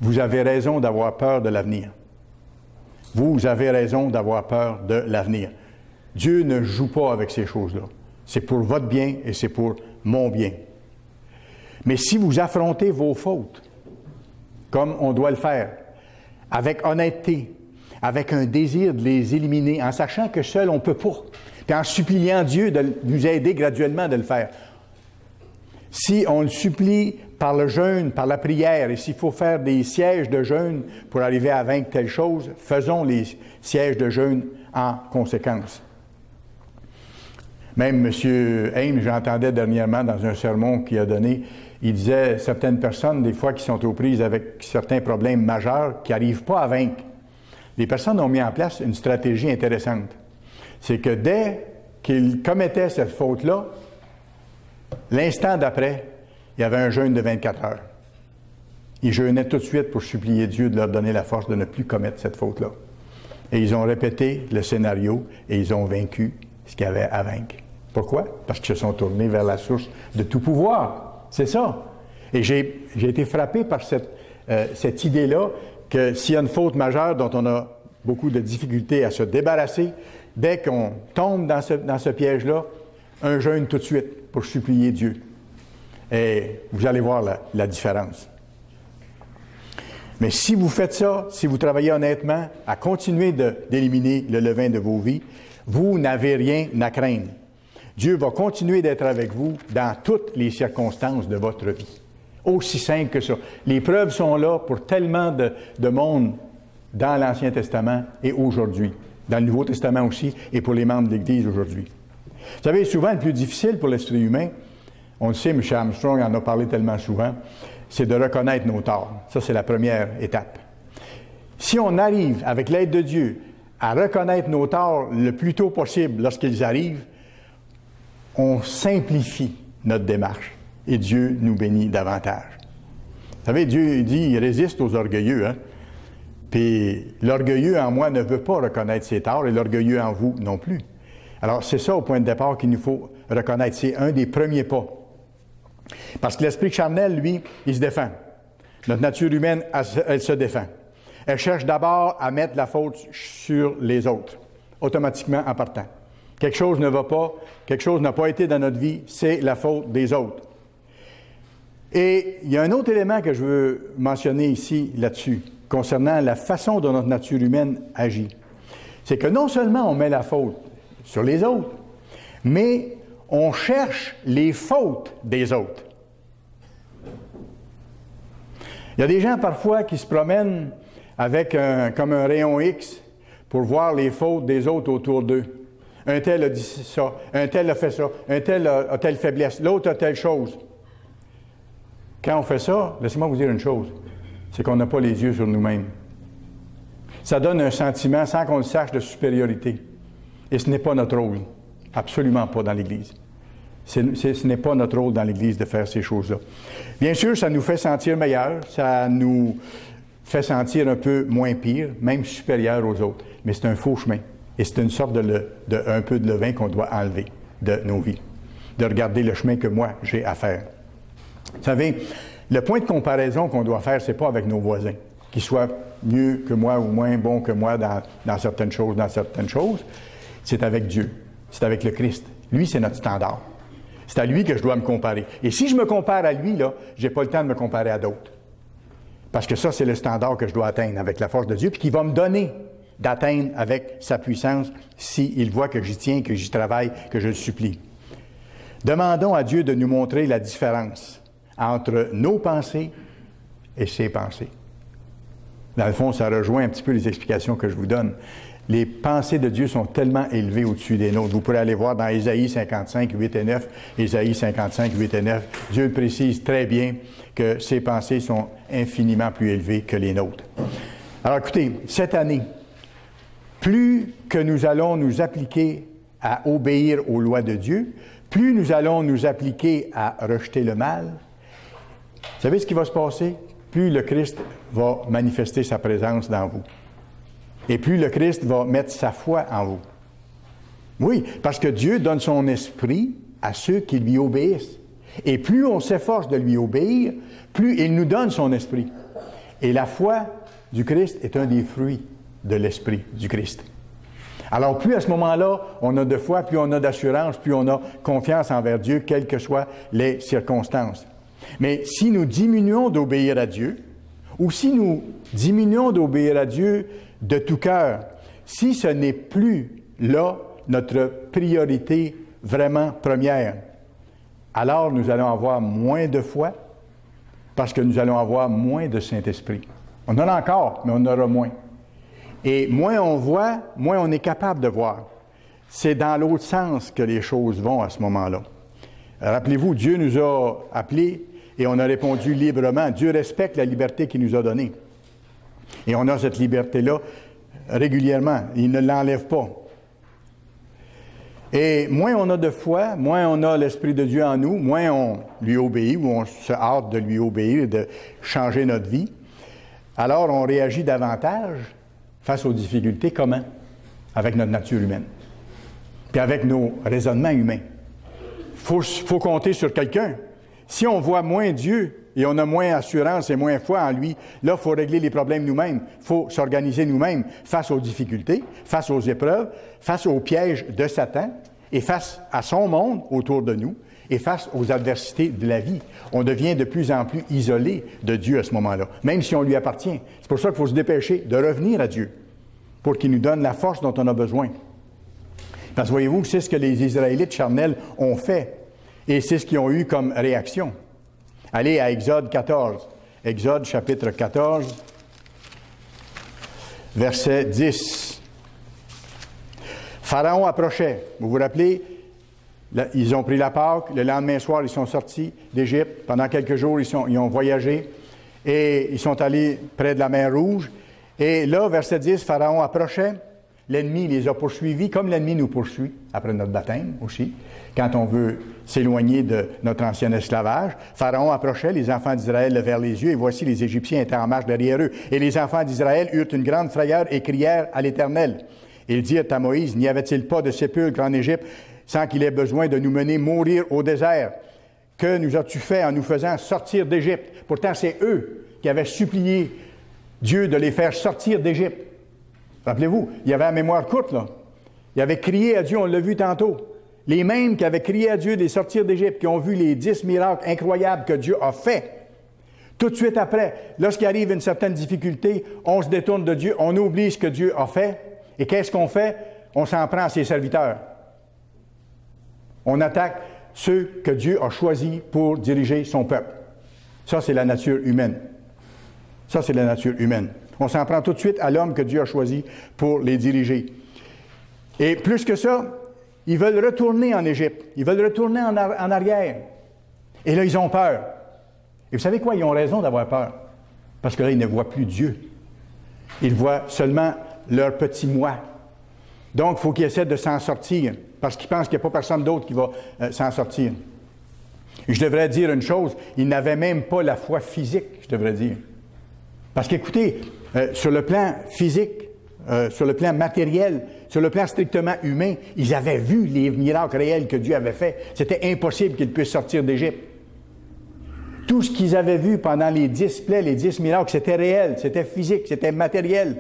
vous avez raison d'avoir peur de l'avenir. Vous avez raison d'avoir peur de l'avenir. Dieu ne joue pas avec ces choses-là. C'est pour votre bien et c'est pour mon bien. Mais si vous affrontez vos fautes, comme on doit le faire, avec honnêteté, avec un désir de les éliminer, en sachant que seul on ne peut pas, puis en suppliant Dieu de nous aider graduellement de le faire. Si on le supplie par le jeûne, par la prière, et s'il faut faire des sièges de jeûne pour arriver à vaincre telle chose, faisons les sièges de jeûne en conséquence. Même M. Haim, j'entendais dernièrement dans un sermon qu'il a donné, il disait certaines personnes, des fois, qui sont aux prises avec certains problèmes majeurs, qui n'arrivent pas à vaincre. Les personnes ont mis en place une stratégie intéressante. C'est que dès qu'ils commettaient cette faute-là, l'instant d'après, il y avait un jeûne de 24 heures. Ils jeûnaient tout de suite pour supplier Dieu de leur donner la force de ne plus commettre cette faute-là. Et ils ont répété le scénario et ils ont vaincu ce qu'il y avait à vaincre. Pourquoi? Parce qu'ils se sont tournés vers la source de tout pouvoir. C'est ça. Et j'ai été frappé par cette idée-là que s'il y a une faute majeure dont on a beaucoup de difficultés à se débarrasser, dès qu'on tombe dans ce piège-là, un jeûne tout de suite pour supplier Dieu. Et vous allez voir la différence. Mais si vous faites ça, si vous travaillez honnêtement à continuer d'éliminer le levain de vos vies, vous n'avez rien à craindre. Dieu va continuer d'être avec vous dans toutes les circonstances de votre vie. Aussi simple que ça. Les preuves sont là pour tellement de monde dans l'Ancien Testament et aujourd'hui. Dans le Nouveau Testament aussi et pour les membres de l'Église aujourd'hui. Vous savez, souvent, le plus difficile pour l'esprit humain, on le sait, M. Armstrong en a parlé tellement souvent, c'est de reconnaître nos torts. Ça, c'est la première étape. Si on arrive, avec l'aide de Dieu, à reconnaître nos torts le plus tôt possible lorsqu'ils arrivent, on simplifie notre démarche et Dieu nous bénit davantage. Vous savez, Dieu dit, il résiste aux orgueilleux, hein? Puis l'orgueilleux en moi ne veut pas reconnaître ses torts et l'orgueilleux en vous non plus. Alors, c'est ça au point de départ qu'il nous faut reconnaître. C'est un des premiers pas. Parce que l'esprit charnel, lui, il se défend. Notre nature humaine, elle se défend. Elle cherche d'abord à mettre la faute sur les autres, automatiquement en partant. Quelque chose ne va pas, quelque chose n'a pas été dans notre vie, c'est la faute des autres. Et il y a un autre élément que je veux mentionner ici, là-dessus, concernant la façon dont notre nature humaine agit. C'est que non seulement on met la faute sur les autres, mais on cherche les fautes des autres. Il y a des gens parfois qui se promènent avec comme un rayon X pour voir les fautes des autres autour d'eux. Un tel a dit ça, un tel a fait ça, un tel a telle faiblesse, l'autre a telle chose. Quand on fait ça, laissez-moi vous dire une chose, c'est qu'on n'a pas les yeux sur nous-mêmes. Ça donne un sentiment, sans qu'on le sache, de supériorité. Et ce n'est pas notre rôle, absolument pas dans l'Église. Ce n'est pas notre rôle dans l'Église de faire ces choses-là. Bien sûr, ça nous fait sentir meilleurs, ça nous fait sentir un peu moins pire, même supérieur aux autres. Mais c'est un faux chemin. Et c'est une sorte un peu de levain qu'on doit enlever de nos vies. De regarder le chemin que moi, j'ai à faire. Vous savez, le point de comparaison qu'on doit faire, ce n'est pas avec nos voisins, qu'ils soient mieux que moi ou moins bons que moi dans certaines choses, c'est avec Dieu, c'est avec le Christ. Lui, c'est notre standard. C'est à lui que je dois me comparer. Et si je me compare à lui, là, je n'ai pas le temps de me comparer à d'autres. Parce que ça, c'est le standard que je dois atteindre avec la force de Dieu, puis qu'il va me donner d'atteindre avec sa puissance s'il voit que j'y tiens, que j'y travaille, que je le supplie. Demandons à Dieu de nous montrer la différence entre nos pensées et ses pensées. Dans le fond, ça rejoint un petit peu les explications que je vous donne. Les pensées de Dieu sont tellement élevées au-dessus des nôtres. Vous pourrez aller voir dans Ésaïe 55, 8 et 9, Ésaïe 55, 8 et 9. Dieu précise très bien que ses pensées sont infiniment plus élevées que les nôtres. Alors écoutez, cette année, plus que nous allons nous appliquer à obéir aux lois de Dieu, plus nous allons nous appliquer à rejeter le mal, vous savez ce qui va se passer? Plus le Christ va manifester sa présence dans vous. Et plus le Christ va mettre sa foi en vous. Oui, parce que Dieu donne son esprit à ceux qui lui obéissent. Et plus on s'efforce de lui obéir, plus il nous donne son esprit. Et la foi du Christ est un des fruits de l'esprit du Christ. Alors plus à ce moment-là, on a de foi, plus on a d'assurance, plus on a confiance envers Dieu, quelles que soient les circonstances. Mais si nous diminuons d'obéir à Dieu, ou si nous diminuons d'obéir à Dieu de tout cœur, si ce n'est plus là notre priorité vraiment première, alors nous allons avoir moins de foi parce que nous allons avoir moins de Saint-Esprit. On en a encore, mais on en aura moins. Et moins on voit, moins on est capable de voir. C'est dans l'autre sens que les choses vont à ce moment-là. Rappelez-vous, Dieu nous a appelés et on a répondu librement. Dieu respecte la liberté qu'il nous a donnée. Et on a cette liberté-là régulièrement. Il ne l'enlève pas. Et moins on a de foi, moins on a l'Esprit de Dieu en nous, moins on lui obéit ou on se hâte de lui obéir et de changer notre vie. Alors on réagit davantage face aux difficultés. Comment? Avec notre nature humaine. Puis avec nos raisonnements humains. Il faut compter sur quelqu'un. Si on voit moins Dieu et on a moins assurance et moins foi en lui, là, il faut régler les problèmes nous-mêmes. Il faut s'organiser nous-mêmes face aux difficultés, face aux épreuves, face aux pièges de Satan et face à son monde autour de nous et face aux adversités de la vie. On devient de plus en plus isolé de Dieu à ce moment-là, même si on lui appartient. C'est pour ça qu'il faut se dépêcher de revenir à Dieu pour qu'il nous donne la force dont on a besoin. Parce que voyez-vous, c'est ce que les Israélites charnels ont fait. Et c'est ce qu'ils ont eu comme réaction. Allez à Exode 14. Exode chapitre 14, verset 10. Pharaon approchait. Vous vous rappelez, ils ont pris la Pâque. Le lendemain soir, ils sont sortis d'Égypte. Pendant quelques jours, ils ont voyagé. Et ils sont allés près de la mer Rouge. Et là, verset 10, Pharaon approchait. L'ennemi les a poursuivis, comme l'ennemi nous poursuit après notre baptême aussi, quand on veut s'éloigner de notre ancien esclavage. Pharaon approchait, les enfants d'Israël levèrent les yeux, et voici les Égyptiens étaient en marche derrière eux. Et les enfants d'Israël eurent une grande frayeur et crièrent à l'Éternel. Ils dirent à Moïse, n'y avait-il pas de sépulcre en Égypte sans qu'il ait besoin de nous mener mourir au désert? Que nous as-tu fait en nous faisant sortir d'Égypte? Pourtant, c'est eux qui avaient supplié Dieu de les faire sortir d'Égypte. Rappelez-vous, il y avait la mémoire courte, là. Ils avaient crié à Dieu, on l'a vu tantôt. Les mêmes qui avaient crié à Dieu de les sortir d'Égypte, qui ont vu les 10 miracles incroyables que Dieu a faits. Tout de suite après, lorsqu'il arrive une certaine difficulté, on se détourne de Dieu, on oublie ce que Dieu a fait. Et qu'est-ce qu'on fait? On s'en prend à ses serviteurs. On attaque ceux que Dieu a choisis pour diriger son peuple. Ça, c'est la nature humaine. Ça, c'est la nature humaine. On s'en prend tout de suite à l'homme que Dieu a choisi pour les diriger. Et plus que ça, ils veulent retourner en Égypte. Ils veulent retourner en arrière. Et là, ils ont peur. Et vous savez quoi? Ils ont raison d'avoir peur. Parce que là, ils ne voient plus Dieu. Ils voient seulement leur petit moi. Donc, il faut qu'ils essaient de s'en sortir. Parce qu'ils pensent qu'il n'y a pas personne d'autre qui va s'en sortir. Et je devrais dire une chose, ils n'avaient même pas la foi physique, je devrais dire. Parce qu'écoutez, sur le plan physique, sur le plan matériel, sur le plan strictement humain, ils avaient vu les miracles réels que Dieu avait faits. C'était impossible qu'ils puissent sortir d'Égypte. Tout ce qu'ils avaient vu pendant les 10 plaies, les 10 miracles, c'était réel, c'était physique, c'était matériel.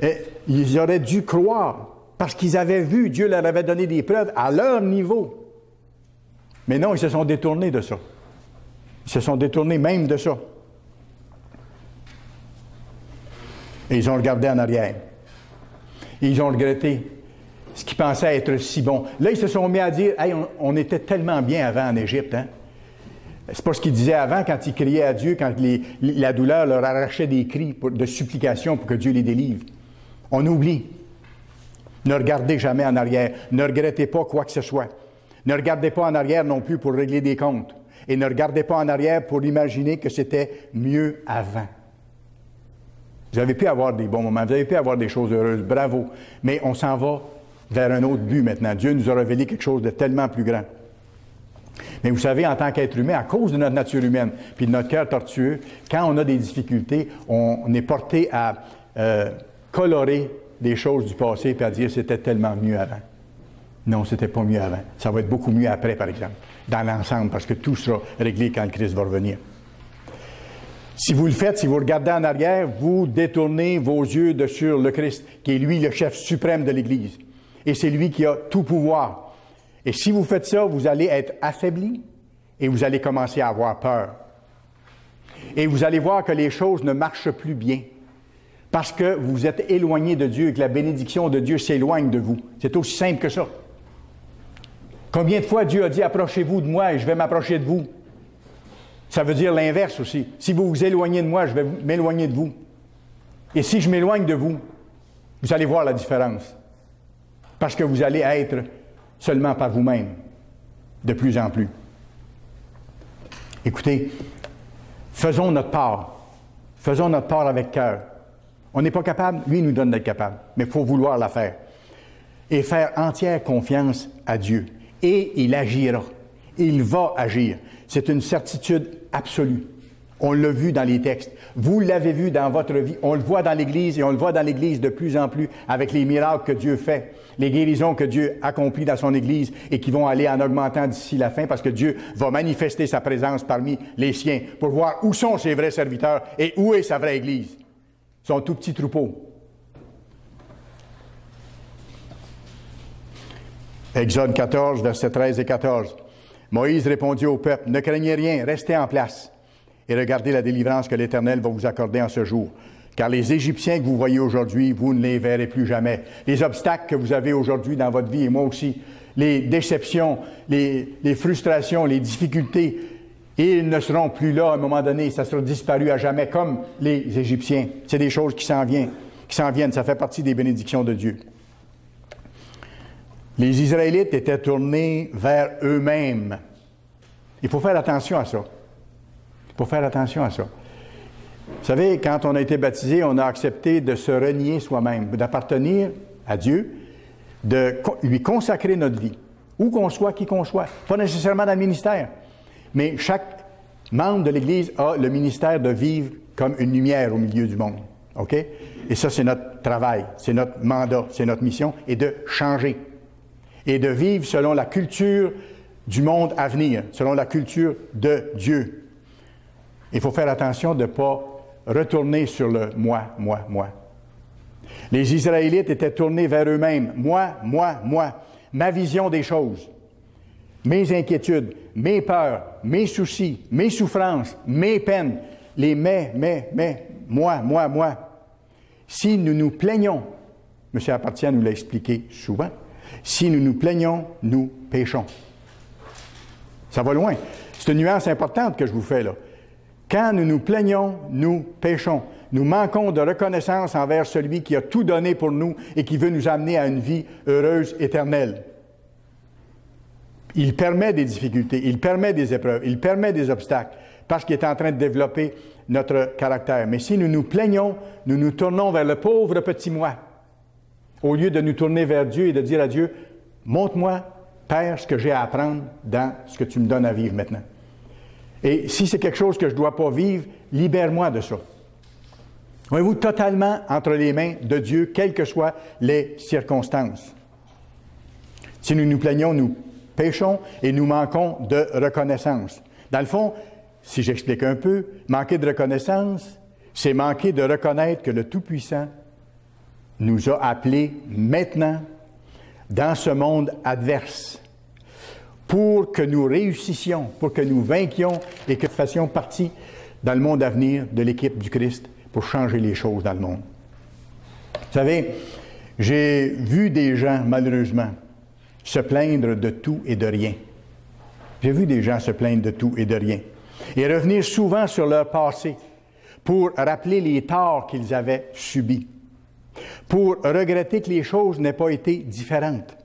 Et ils auraient dû croire, parce qu'ils avaient vu, Dieu leur avait donné des preuves à leur niveau. Mais non, ils se sont détournés de ça. Ils se sont détournés même de ça. Et ils ont regardé en arrière. Et ils ont regretté ce qu'ils pensaient être si bon. Là, ils se sont mis à dire, « Hey, on était tellement bien avant en Égypte, hein? » C'est pas ce qu'ils disaient avant quand ils criaient à Dieu, quand la douleur leur arrachait des cris de supplication pour que Dieu les délivre. On oublie. Ne regardez jamais en arrière. Ne regrettez pas quoi que ce soit. Ne regardez pas en arrière non plus pour régler des comptes. Et ne regardez pas en arrière pour imaginer que c'était mieux avant. Vous avez pu avoir des bons moments, vous avez pu avoir des choses heureuses, bravo. Mais on s'en va vers un autre but maintenant. Dieu nous a révélé quelque chose de tellement plus grand. Mais vous savez, en tant qu'être humain, à cause de notre nature humaine, puis de notre cœur tortueux, quand on a des difficultés, on est porté à colorer des choses du passé puis à dire c'était tellement mieux avant. Non, c'était pas mieux avant. Ça va être beaucoup mieux après, par exemple, dans l'ensemble, parce que tout sera réglé quand le Christ va revenir. Si vous le faites, si vous regardez en arrière, vous détournez vos yeux de sur le Christ, qui est lui le chef suprême de l'Église. Et c'est lui qui a tout pouvoir. Et si vous faites ça, vous allez être affaibli et vous allez commencer à avoir peur. Et vous allez voir que les choses ne marchent plus bien. Parce que vous êtes éloigné de Dieu et que la bénédiction de Dieu s'éloigne de vous. C'est aussi simple que ça. Combien de fois Dieu a dit « Approchez-vous de moi et je vais m'approcher de vous ». Ça veut dire l'inverse aussi. Si vous vous éloignez de moi, je vais m'éloigner de vous. Et si je m'éloigne de vous, vous allez voir la différence. Parce que vous allez être seulement par vous-même, de plus en plus. Écoutez, faisons notre part. Faisons notre part avec cœur. On n'est pas capable, lui nous donne d'être capable, mais il faut vouloir la faire. Et faire entière confiance à Dieu. Et il agira. Il va agir. C'est une certitude absolue. On l'a vu dans les textes. Vous l'avez vu dans votre vie. On le voit dans l'Église et on le voit dans l'Église de plus en plus avec les miracles que Dieu fait, les guérisons que Dieu accomplit dans son Église et qui vont aller en augmentant d'ici la fin parce que Dieu va manifester sa présence parmi les siens pour voir où sont ses vrais serviteurs et où est sa vraie Église. Son tout petit troupeau. Exode 14, versets 13 et 14. Moïse répondit au peuple, « Ne craignez rien, restez en place et regardez la délivrance que l'Éternel va vous accorder en ce jour. Car les Égyptiens que vous voyez aujourd'hui, vous ne les verrez plus jamais. Les obstacles que vous avez aujourd'hui dans votre vie, et moi aussi, les déceptions, les frustrations, les difficultés, ils ne seront plus là à un moment donné, ça sera disparu à jamais, comme les Égyptiens. C'est des choses qui s'en viennent, ça fait partie des bénédictions de Dieu. Les Israélites étaient tournés vers eux-mêmes. Il faut faire attention à ça. Il faut faire attention à ça. Vous savez, quand on a été baptisé, on a accepté de se renier soi-même, d'appartenir à Dieu, de lui consacrer notre vie, où qu'on soit, qui qu'on soit, pas nécessairement dans le ministère, mais chaque membre de l'Église a le ministère de vivre comme une lumière au milieu du monde. OK? Et ça, c'est notre travail, c'est notre mandat, c'est notre mission, et de changer, et de vivre selon la culture du monde à venir, selon la culture de Dieu. Il faut faire attention de ne pas retourner sur le moi, moi, moi. Les Israélites étaient tournés vers eux-mêmes. Moi, moi, moi. Ma vision des choses, mes inquiétudes, mes peurs, mes soucis, mes souffrances, mes peines. Les mais, moi, moi, moi. Si nous nous plaignons, M. Apartian nous l'a expliqué souvent, si nous nous plaignons, nous péchons. Ça va loin. C'est une nuance importante que je vous fais là. Quand nous nous plaignons, nous péchons. Nous manquons de reconnaissance envers celui qui a tout donné pour nous et qui veut nous amener à une vie heureuse, éternelle. Il permet des difficultés, il permet des épreuves, il permet des obstacles, parce qu'il est en train de développer notre caractère. Mais si nous nous plaignons, nous nous tournons vers le pauvre petit moi, au lieu de nous tourner vers Dieu et de dire à Dieu, « Montre-moi, Père, ce que j'ai à apprendre dans ce que tu me donnes à vivre maintenant. » Et si c'est quelque chose que je ne dois pas vivre, libère-moi de ça. Voyez-vous, totalement entre les mains de Dieu, quelles que soient les circonstances. Si nous nous plaignons, nous péchons et nous manquons de reconnaissance. Dans le fond, si j'explique un peu, manquer de reconnaissance, c'est manquer de reconnaître que le Tout-Puissant nous a appelés maintenant dans ce monde adverse pour que nous réussissions, pour que nous vainquions et que nous fassions partie dans le monde à venir de l'équipe du Christ pour changer les choses dans le monde. Vous savez, j'ai vu des gens, malheureusement, se plaindre de tout et de rien. J'ai vu des gens se plaindre de tout et de rien. Et revenir souvent sur leur passé pour rappeler les torts qu'ils avaient subis, pour regretter que les choses n'aient pas été différentes,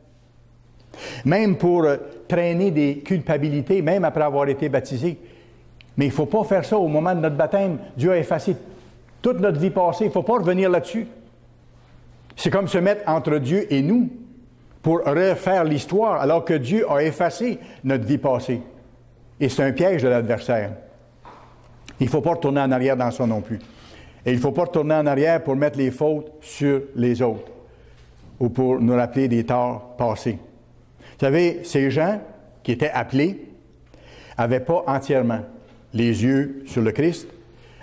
même pour traîner des culpabilités, même après avoir été baptisé. Mais il ne faut pas faire ça au moment de notre baptême. Dieu a effacé toute notre vie passée. Il ne faut pas revenir là-dessus. C'est comme se mettre entre Dieu et nous pour refaire l'histoire, alors que Dieu a effacé notre vie passée. Et c'est un piège de l'adversaire. Il ne faut pas retourner en arrière dans ça non plus. Et il ne faut pas retourner en arrière pour mettre les fautes sur les autres ou pour nous rappeler des torts passés. Vous savez, ces gens qui étaient appelés n'avaient pas entièrement les yeux sur le Christ,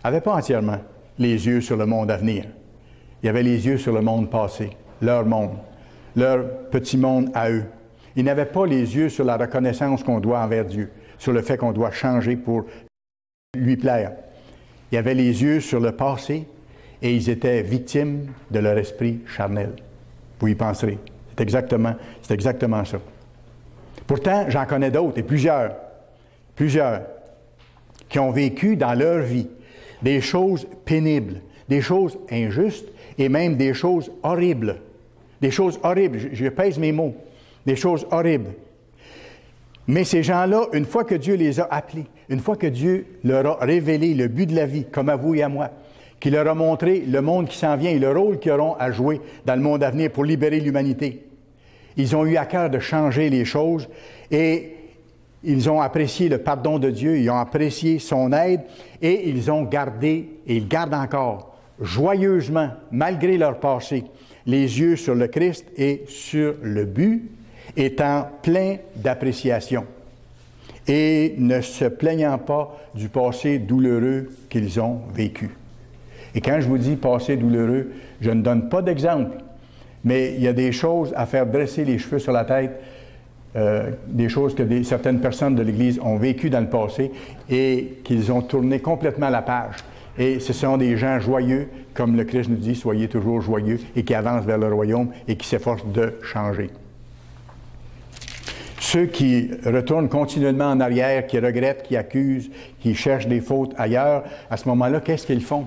n'avaient pas entièrement les yeux sur le monde à venir. Ils avaient les yeux sur le monde passé, leur monde, leur petit monde à eux. Ils n'avaient pas les yeux sur la reconnaissance qu'on doit envers Dieu, sur le fait qu'on doit changer pour lui plaire. Ils avaient les yeux sur le passé et ils étaient victimes de leur esprit charnel. Vous y penserez. C'est exactement ça. Pourtant, j'en connais d'autres, et plusieurs, qui ont vécu dans leur vie des choses pénibles, des choses injustes et même des choses horribles. Des choses horribles, je pèse mes mots, des choses horribles. Mais ces gens-là, une fois que Dieu les a appelés, une fois que Dieu leur a révélé le but de la vie, comme à vous et à moi, qu'il leur a montré le monde qui s'en vient et le rôle qu'ils auront à jouer dans le monde à venir pour libérer l'humanité, ils ont eu à cœur de changer les choses et ils ont apprécié le pardon de Dieu, ils ont apprécié son aide et ils ont gardé, et ils gardent encore, joyeusement, malgré leur passé, les yeux sur le Christ et sur le but, étant pleins d'appréciation et ne se plaignant pas du passé douloureux qu'ils ont vécu. Et quand je vous dis passé douloureux, je ne donne pas d'exemple, mais il y a des choses à faire dresser les cheveux sur la tête, des choses que certaines personnes de l'Église ont vécues dans le passé et qu'ils ont tourné complètement la page. Et ce sont des gens joyeux, comme le Christ nous dit, soyez toujours joyeux, et qui avancent vers le royaume et qui s'efforcent de changer. Ceux qui retournent continuellement en arrière, qui regrettent, qui accusent, qui cherchent des fautes ailleurs, à ce moment-là, qu'est-ce qu'ils font?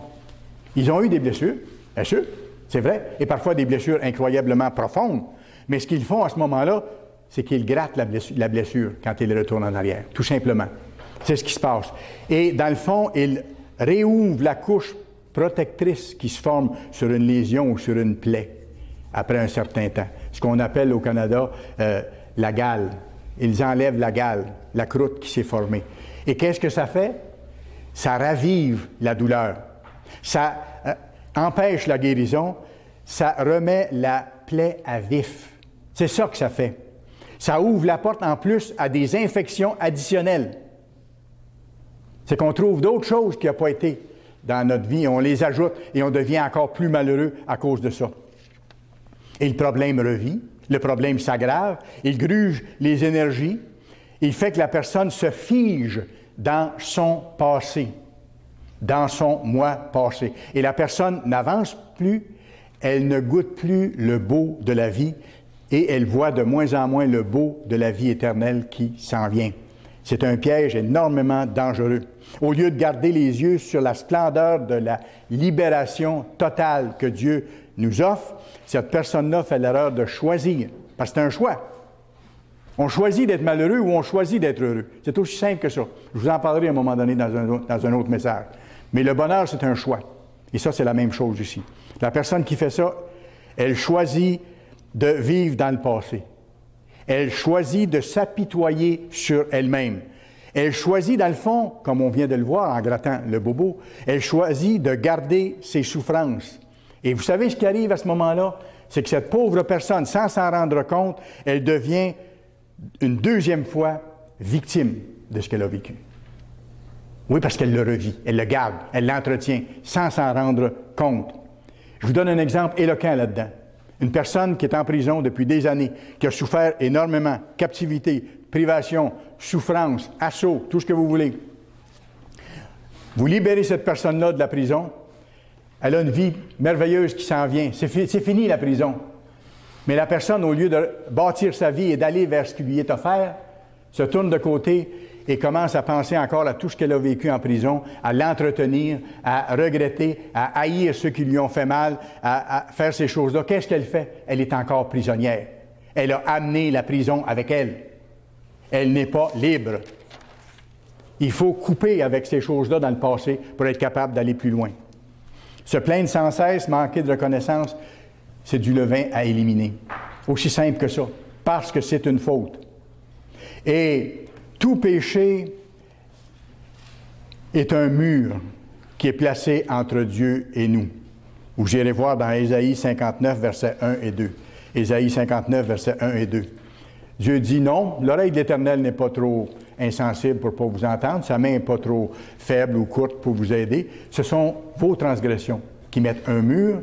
Ils ont eu des blessures, bien sûr, c'est vrai, et parfois des blessures incroyablement profondes, mais ce qu'ils font à ce moment-là, c'est qu'ils grattent la blessure quand ils retournent en arrière, tout simplement. C'est ce qui se passe. Et dans le fond, ils réouvre la couche protectrice qui se forme sur une lésion ou sur une plaie après un certain temps. Ce qu'on appelle au Canada la gale. Ils enlèvent la gale, la croûte qui s'est formée. Et qu'est-ce que ça fait? Ça ravive la douleur. Ça empêche la guérison. Ça remet la plaie à vif. C'est ça que ça fait. Ça ouvre la porte en plus à des infections additionnelles. C'est qu'on trouve d'autres choses qui n'ont pas été dans notre vie. On les ajoute et on devient encore plus malheureux à cause de ça. Et le problème revit, le problème s'aggrave, il gruge les énergies, il fait que la personne se fige dans son passé, dans son moi passé. Et la personne n'avance plus, elle ne goûte plus le beau de la vie et elle voit de moins en moins le beau de la vie éternelle qui s'en vient. C'est un piège énormément dangereux. Au lieu de garder les yeux sur la splendeur de la libération totale que Dieu nous offre, cette personne-là fait l'erreur de choisir, parce que c'est un choix. On choisit d'être malheureux ou on choisit d'être heureux. C'est aussi simple que ça. Je vous en parlerai à un moment donné dans un autre message. Mais le bonheur, c'est un choix. Et ça, c'est la même chose ici. La personne qui fait ça, elle choisit de vivre dans le passé. Elle choisit de s'apitoyer sur elle-même. Elle choisit, dans le fond, comme on vient de le voir en grattant le bobo, elle choisit de garder ses souffrances. Et vous savez ce qui arrive à ce moment-là? C'est que cette pauvre personne, sans s'en rendre compte, elle devient une deuxième fois victime de ce qu'elle a vécu. Oui, parce qu'elle le revit, elle le garde, elle l'entretient, sans s'en rendre compte. Je vous donne un exemple éloquent là-dedans. Une personne qui est en prison depuis des années, qui a souffert énormément, captivité, privation, souffrance, assaut, tout ce que vous voulez. Vous libérez cette personne-là de la prison, elle a une vie merveilleuse qui s'en vient. C'est fini la prison. Mais la personne, au lieu de bâtir sa vie et d'aller vers ce qui lui est offert, se tourne de côté et commence à penser encore à tout ce qu'elle a vécu en prison, à l'entretenir, à regretter, à haïr ceux qui lui ont fait mal, à faire ces choses-là. Qu'est-ce qu'elle fait? Elle est encore prisonnière. Elle a amené la prison avec elle. Elle n'est pas libre. Il faut couper avec ces choses-là dans le passé pour être capable d'aller plus loin. Se plaindre sans cesse, manquer de reconnaissance, c'est du levain à éliminer. Aussi simple que ça, parce que c'est une faute. Et tout péché est un mur qui est placé entre Dieu et nous. Vous irez voir dans Ésaïe 59, versets 1 et 2. Ésaïe 59, versets 1 et 2. Dieu dit non, l'oreille de l'Éternel n'est pas trop insensible pour ne pas vous entendre, sa main n'est pas trop faible ou courte pour vous aider. Ce sont vos transgressions qui mettent un mur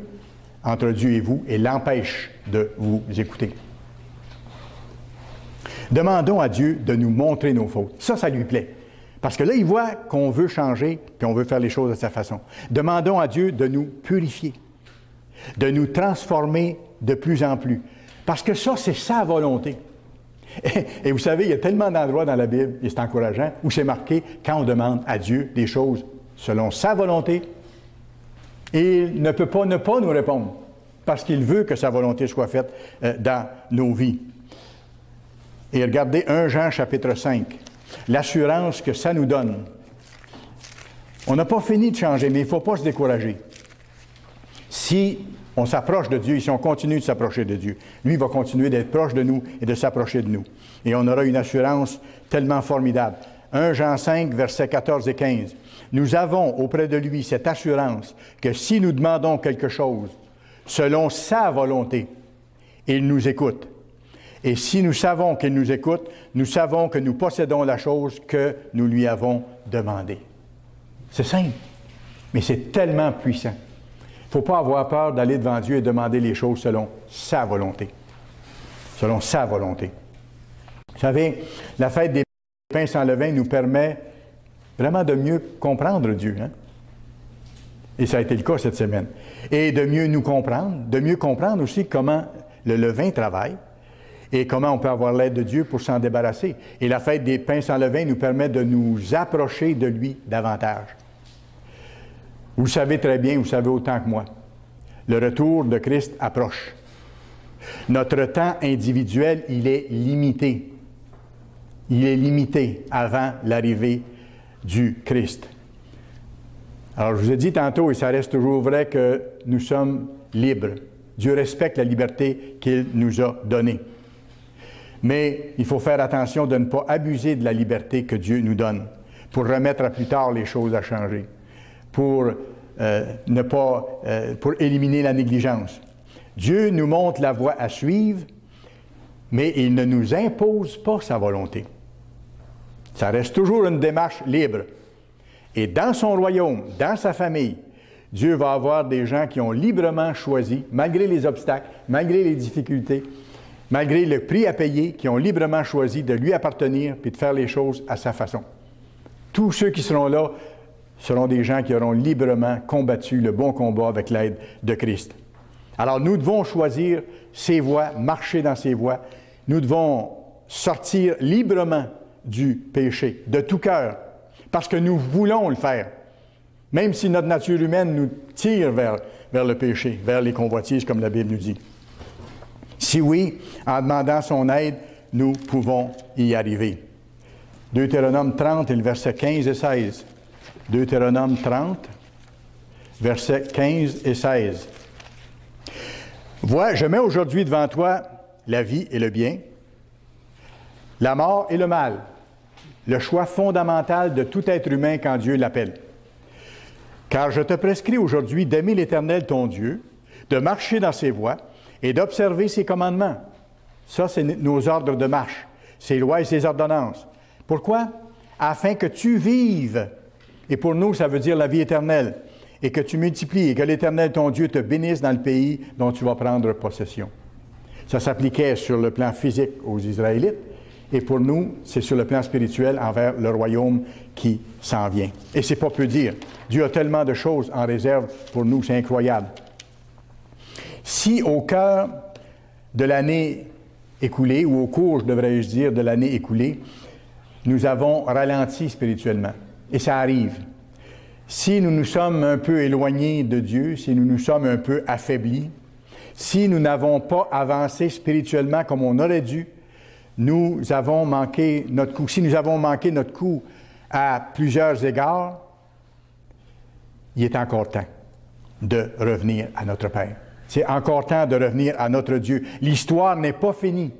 entre Dieu et vous et l'empêchent de vous écouter. Demandons à Dieu de nous montrer nos fautes. Ça lui plaît. Parce que là, il voit qu'on veut changer et qu'on veut faire les choses de sa façon. Demandons à Dieu de nous purifier, de nous transformer de plus en plus. Parce que ça, c'est sa volonté. Et vous savez, il y a tellement d'endroits dans la Bible, et c'est encourageant, où c'est marqué quand on demande à Dieu des choses selon sa volonté, et il ne peut pas ne pas nous répondre, parce qu'il veut que sa volonté soit faite dans nos vies. Et regardez 1 Jean chapitre 5, l'assurance que ça nous donne. On n'a pas fini de changer, mais il ne faut pas se décourager. Si on s'approche de Dieu, et si on continue de s'approcher de Dieu, lui va continuer d'être proche de nous et de s'approcher de nous. Et on aura une assurance tellement formidable. 1 Jean 5, versets 14 et 15. Nous avons auprès de lui cette assurance que si nous demandons quelque chose selon sa volonté, il nous écoute. Et si nous savons qu'il nous écoute, nous savons que nous possédons la chose que nous lui avons demandée. C'est simple, mais c'est tellement puissant. Il ne faut pas avoir peur d'aller devant Dieu et demander les choses selon sa volonté. Selon sa volonté. Vous savez, la fête des pains sans levain nous permet vraiment de mieux comprendre Dieu. Hein? Et ça a été le cas cette semaine. Et de mieux nous comprendre, de mieux comprendre aussi comment le levain travaille et comment on peut avoir l'aide de Dieu pour s'en débarrasser. Et la fête des pains sans levain nous permet de nous approcher de lui davantage. Vous le savez très bien, vous savez autant que moi. Le retour de Christ approche. Notre temps individuel, il est limité. Il est limité avant l'arrivée du Christ. Alors, je vous ai dit tantôt, et ça reste toujours vrai, que nous sommes libres. Dieu respecte la liberté qu'il nous a donnée. Mais il faut faire attention de ne pas abuser de la liberté que Dieu nous donne pour remettre à plus tard les choses à changer, pour éliminer la négligence. Dieu nous montre la voie à suivre, mais il ne nous impose pas sa volonté. Ça reste toujours une démarche libre. Et dans son royaume, dans sa famille, Dieu va avoir des gens qui ont librement choisi, malgré les obstacles, malgré les difficultés, malgré le prix à payer, qui ont librement choisi de lui appartenir et de faire les choses à sa façon. Tous ceux qui seront là seront des gens qui auront librement combattu le bon combat avec l'aide de Christ. Alors nous devons choisir ses voies, marcher dans ses voies. Nous devons sortir librement du péché, de tout cœur, parce que nous voulons le faire, même si notre nature humaine nous tire vers le péché, vers les convoitises, comme la Bible nous dit. Si oui, en demandant son aide, nous pouvons y arriver. Deutéronome 30 et le verset 15 et 16. Deutéronome 30, versets 15 et 16. Vois, je mets aujourd'hui devant toi la vie et le bien, la mort et le mal, le choix fondamental de tout être humain quand Dieu l'appelle. Car je te prescris aujourd'hui d'aimer l'Éternel ton Dieu, de marcher dans ses voies et d'observer ses commandements. Ça, c'est nos ordres de marche, ses lois et ses ordonnances. Pourquoi? Afin que tu vives. Et pour nous, ça veut dire la vie éternelle. Et que tu multiplies et que l'Éternel, ton Dieu, te bénisse dans le pays dont tu vas prendre possession. Ça s'appliquait sur le plan physique aux Israélites. Et pour nous, c'est sur le plan spirituel envers le royaume qui s'en vient. Et c'est pas peu dire. Dieu a tellement de choses en réserve pour nous, c'est incroyable. Si au cœur de l'année écoulée, ou au cours, devrais-je dire, de l'année écoulée, nous avons ralenti spirituellement, et ça arrive. Si nous nous sommes un peu éloignés de Dieu, si nous nous sommes un peu affaiblis, si nous n'avons pas avancé spirituellement comme on aurait dû, nous avons manqué notre coup. Si nous avons manqué notre coup à plusieurs égards, il est encore temps de revenir à notre Père. C'est encore temps de revenir à notre Dieu. L'histoire n'est pas finie,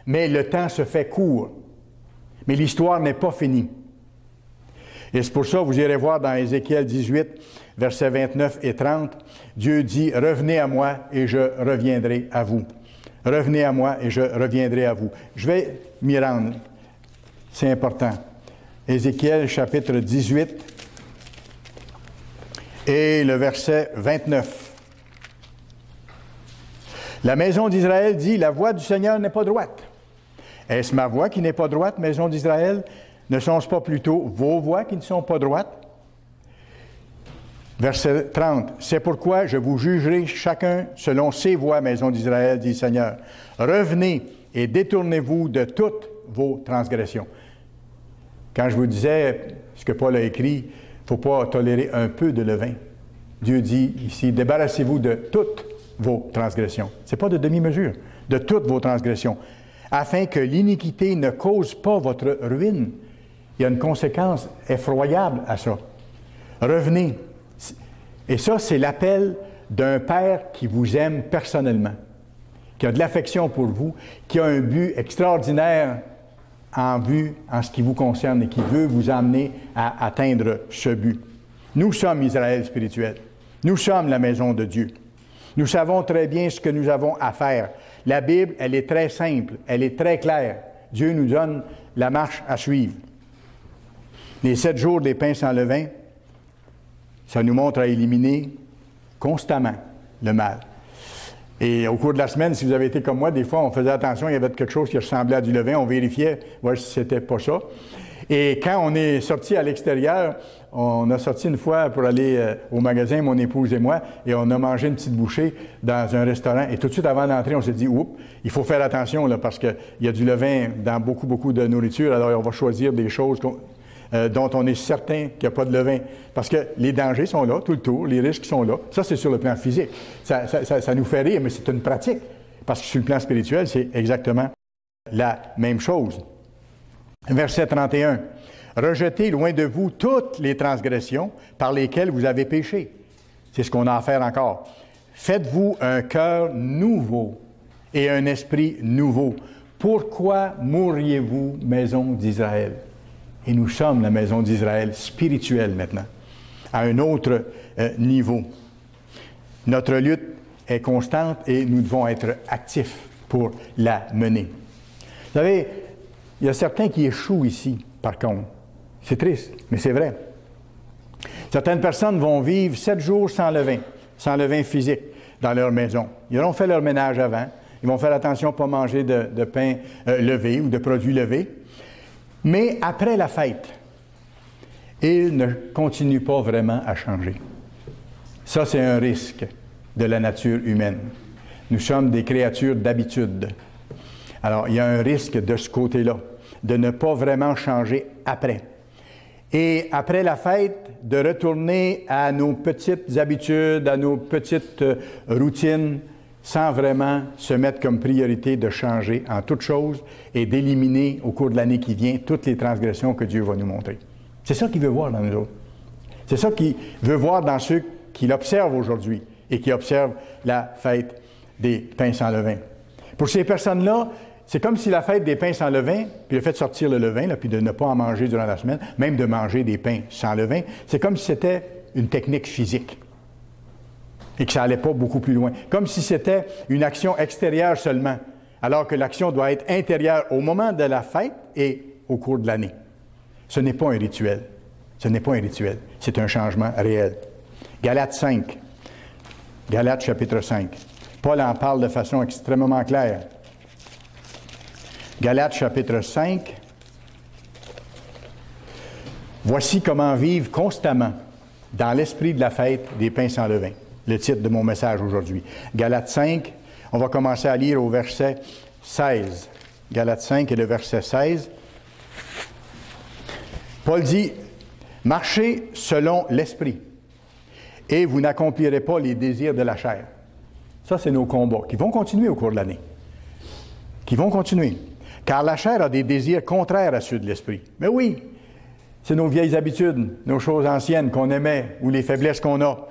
mais le temps se fait court. Mais l'histoire n'est pas finie. Et c'est pour ça que vous irez voir dans Ézéchiel 18, versets 29 et 30, Dieu dit « Revenez à moi et je reviendrai à vous. Revenez à moi et je reviendrai à vous. » Je vais m'y rendre. C'est important. Ézéchiel chapitre 18 et le verset 29. La maison d'Israël dit, la voie du Seigneur n'est pas droite. Est-ce ma voie qui n'est pas droite, maison d'Israël? Ne sont-ce pas plutôt vos voies qui ne sont pas droites? Verset 30. C'est pourquoi je vous jugerai chacun selon ses voies, maison d'Israël, dit le Seigneur. Revenez et détournez-vous de toutes vos transgressions. Quand je vous disais ce que Paul a écrit, il ne faut pas tolérer un peu de levain. Dieu dit ici, débarrassez-vous de toutes vos transgressions. Ce n'est pas de demi-mesure, de toutes vos transgressions, afin que l'iniquité ne cause pas votre ruine. Il y a une conséquence effroyable à ça. Revenez. Et ça, c'est l'appel d'un Père qui vous aime personnellement, qui a de l'affection pour vous, qui a un but extraordinaire en vue en ce qui vous concerne et qui veut vous amener à atteindre ce but. Nous sommes Israël spirituel. Nous sommes la maison de Dieu. Nous savons très bien ce que nous avons à faire. La Bible, elle est très simple, elle est très claire. Dieu nous donne la marche à suivre. Les 7 jours des pains sans levain, ça nous montre à éliminer constamment le mal. Et au cours de la semaine, si vous avez été comme moi, des fois, on faisait attention, il y avait quelque chose qui ressemblait à du levain, on vérifiait, voir si c'était pas ça. Et quand on est sorti à l'extérieur, on a sorti une fois pour aller au magasin, mon épouse et moi, et on a mangé une petite bouchée dans un restaurant. Et tout de suite avant d'entrer, on s'est dit, oups, il faut faire attention là, parce qu'il y a du levain dans beaucoup de nourriture, alors on va choisir des choses dont on est certain qu'il n'y a pas de levain. Parce que les dangers sont là, tout le tour, les risques sont là. Ça, c'est sur le plan physique. Ça nous fait rire, mais c'est une pratique. Parce que sur le plan spirituel, c'est exactement la même chose. Verset 31. « Rejetez loin de vous toutes les transgressions par lesquelles vous avez péché. C'est ce qu'on a à faire encore. Faites-vous un cœur nouveau et un esprit nouveau. Pourquoi mourriez-vous, maison d'Israël? Et nous sommes la maison d'Israël spirituelle maintenant, à un autre niveau. Notre lutte est constante et nous devons être actifs pour la mener. Vous savez, il y a certains qui échouent ici, par contre. C'est triste, mais c'est vrai. Certaines personnes vont vivre 7 jours sans levain physique dans leur maison. Ils auront fait leur ménage avant. Ils vont faire attention à ne pas manger de pain levé ou de produits levés. Mais après la fête, ils ne continuent pas vraiment à changer. Ça, c'est un risque de la nature humaine. Nous sommes des créatures d'habitude. Alors, il y a un risque de ce côté-là, de ne pas vraiment changer après. Et après la fête, de retourner à nos petites habitudes, à nos petites routines, sans vraiment se mettre comme priorité de changer en toutes choses et d'éliminer au cours de l'année qui vient toutes les transgressions que Dieu va nous montrer. C'est ça qu'il veut voir dans nous autres. C'est ça qu'il veut voir dans ceux qui l'observent aujourd'hui et qui observent la fête des pains sans levain. Pour ces personnes-là, c'est comme si la fête des pains sans levain, puis le fait de sortir le levain, là, puis de ne pas en manger durant la semaine, même de manger des pains sans levain, c'est comme si c'était une technique physique et que ça n'allait pas beaucoup plus loin. Comme si c'était une action extérieure seulement, alors que l'action doit être intérieure au moment de la fête et au cours de l'année. Ce n'est pas un rituel. Ce n'est pas un rituel. C'est un changement réel. Galates 5. Galates chapitre 5. Paul en parle de façon extrêmement claire. Galates chapitre 5. Voici comment vivre constamment dans l'esprit de la fête des pains sans levain. Le titre de mon message aujourd'hui. Galates 5, on va commencer à lire au verset 16. Galates 5 et le verset 16. Paul dit, « Marchez selon l'esprit, et vous n'accomplirez pas les désirs de la chair. » Ça, c'est nos combats qui vont continuer au cours de l'année. Qui vont continuer. Car la chair a des désirs contraires à ceux de l'esprit. Mais oui, c'est nos vieilles habitudes, nos choses anciennes qu'on aimait ou les faiblesses qu'on a.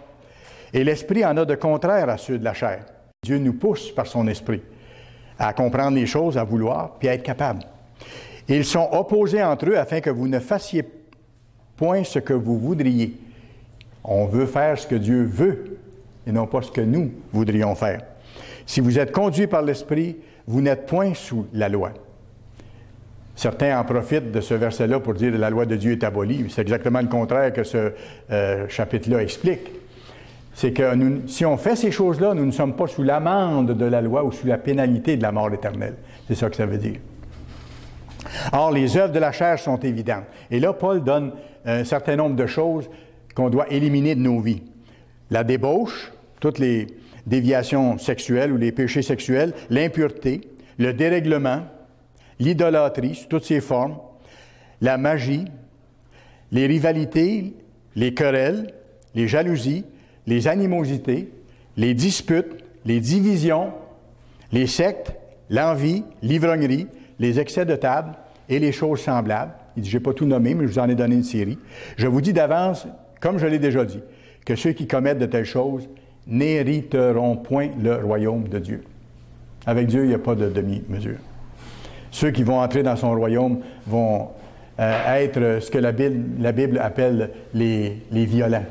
Et l'esprit en a de contraires à ceux de la chair. Dieu nous pousse par son esprit à comprendre les choses, à vouloir, puis à être capable. Ils sont opposés entre eux afin que vous ne fassiez point ce que vous voudriez. On veut faire ce que Dieu veut et non pas ce que nous voudrions faire. Si vous êtes conduits par l'esprit, vous n'êtes point sous la loi. Certains en profitent de ce verset-là pour dire que la loi de Dieu est abolie. C'est exactement le contraire que ce chapitre-là explique. C'est que si on fait ces choses-là, nous ne sommes pas sous l'amende de la loi ou sous la pénalité de la mort éternelle. C'est ça que ça veut dire. Or, les œuvres de la chair sont évidentes. Et là, Paul donne un certain nombre de choses qu'on doit éliminer de nos vies. La débauche, toutes les déviations sexuelles ou les péchés sexuels, l'impureté, le dérèglement, l'idolâtrie sous toutes ses formes, la magie, les rivalités, les querelles, les jalousies, les animosités, les disputes, les divisions, les sectes, l'envie, l'ivrognerie, les excès de table et les choses semblables. Il dit, je n'ai pas tout nommé, mais je vous en ai donné une série. Je vous dis d'avance, comme je l'ai déjà dit, que ceux qui commettent de telles choses n'hériteront point le royaume de Dieu. Avec Dieu, il n'y a pas de demi-mesure. Ceux qui vont entrer dans son royaume vont être ce que la Bible appelle les violents.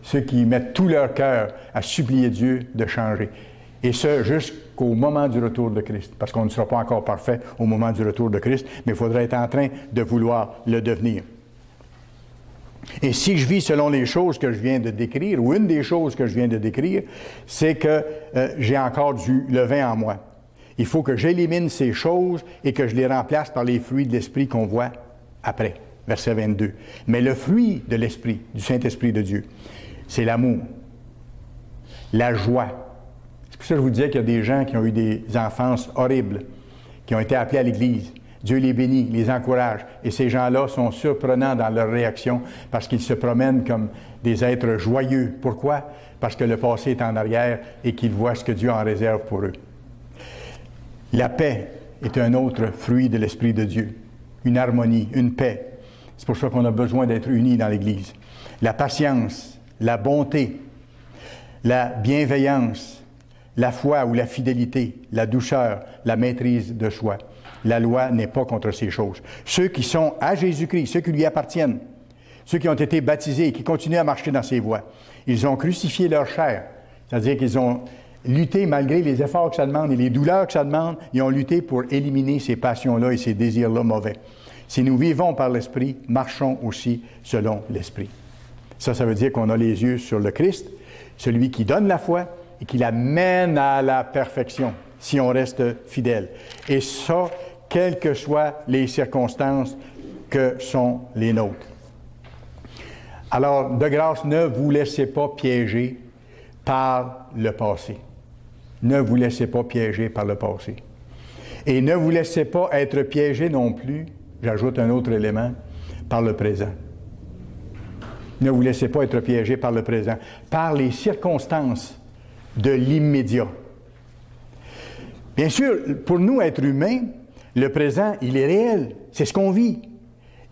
Ceux qui mettent tout leur cœur à supplier Dieu de changer. Et ce, jusqu'au moment du retour de Christ. Parce qu'on ne sera pas encore parfait au moment du retour de Christ, mais il faudra être en train de vouloir le devenir. Et si je vis selon les choses que je viens de décrire, ou une des choses que je viens de décrire, c'est que j'ai encore du levain en moi. Il faut que j'élimine ces choses et que je les remplace par les fruits de l'Esprit qu'on voit après, verset 22. Mais le fruit de l'Esprit, du Saint-Esprit de Dieu, c'est l'amour, la joie. C'est pour ça que je vous disais qu'il y a des gens qui ont eu des enfances horribles, qui ont été appelés à l'Église. Dieu les bénit, les encourage. Et ces gens-là sont surprenants dans leur réaction parce qu'ils se promènent comme des êtres joyeux. Pourquoi? Parce que le passé est en arrière et qu'ils voient ce que Dieu en réserve pour eux. La paix est un autre fruit de l'Esprit de Dieu. Une harmonie, une paix. C'est pour ça qu'on a besoin d'être unis dans l'Église. La patience, la bonté, la bienveillance, la foi ou la fidélité, la douceur, la maîtrise de soi. La loi n'est pas contre ces choses. Ceux qui sont à Jésus-Christ, ceux qui lui appartiennent, ceux qui ont été baptisés et qui continuent à marcher dans ses voies, ils ont crucifié leur chair. C'est-à-dire qu'ils ont lutté malgré les efforts que ça demande et les douleurs que ça demande, ils ont lutté pour éliminer ces passions-là et ces désirs-là mauvais. Si nous vivons par l'Esprit, marchons aussi selon l'Esprit. Ça veut dire qu'on a les yeux sur le Christ, celui qui donne la foi et qui la mène à la perfection, si on reste fidèle. Et ça, quelles que soient les circonstances que sont les nôtres. Alors, de grâce, ne vous laissez pas piéger par le passé. Ne vous laissez pas piéger par le passé. Et ne vous laissez pas être piégé non plus, j'ajoute un autre élément, par le présent. Ne vous laissez pas être piégé par le présent, par les circonstances de l'immédiat. Bien sûr, pour nous, êtres humains, le présent, il est réel. C'est ce qu'on vit.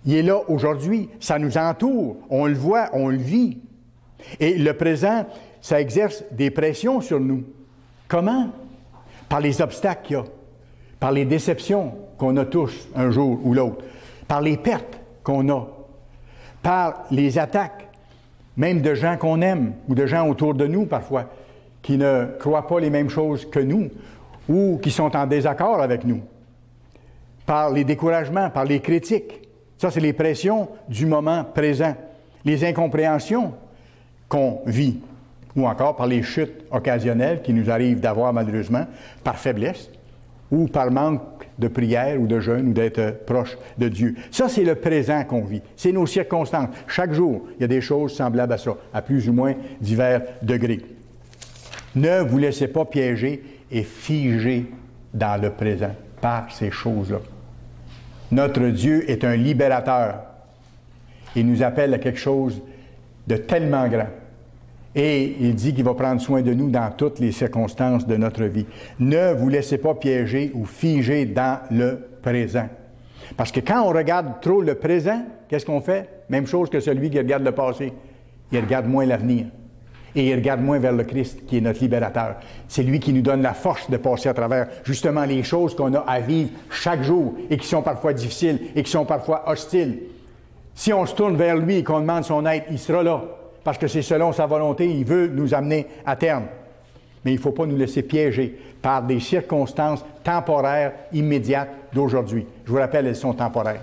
Il est là aujourd'hui. Ça nous entoure. On le voit, on le vit. Et le présent, ça exerce des pressions sur nous. Comment? Par les obstacles qu'il y a, par les déceptions qu'on a tous un jour ou l'autre, par les pertes qu'on a, par les attaques, même de gens qu'on aime ou de gens autour de nous parfois, qui ne croient pas les mêmes choses que nous ou qui sont en désaccord avec nous, par les découragements, par les critiques. Ça, c'est les pressions du moment présent, les incompréhensions qu'on vit, ou encore par les chutes occasionnelles qui nous arrivent d'avoir malheureusement, par faiblesse ou par manque de prière ou de jeûne ou d'être proche de Dieu. Ça, c'est le présent qu'on vit. C'est nos circonstances. Chaque jour, il y a des choses semblables à ça, à plus ou moins divers degrés. Ne vous laissez pas piéger et figer dans le présent par ces choses-là. Notre Dieu est un libérateur. Il nous appelle à quelque chose de tellement grand. Et il dit qu'il va prendre soin de nous dans toutes les circonstances de notre vie. Ne vous laissez pas piéger ou figer dans le présent. Parce que quand on regarde trop le présent, qu'est-ce qu'on fait? Même chose que celui qui regarde le passé. Il regarde moins l'avenir. Et il regarde moins vers le Christ, qui est notre libérateur. C'est lui qui nous donne la force de passer à travers justement les choses qu'on a à vivre chaque jour et qui sont parfois difficiles et qui sont parfois hostiles. Si on se tourne vers lui et qu'on demande son aide, il sera là. Parce que c'est selon sa volonté, il veut nous amener à terme. Mais il ne faut pas nous laisser piéger par des circonstances temporaires, immédiates d'aujourd'hui. Je vous rappelle, elles sont temporaires.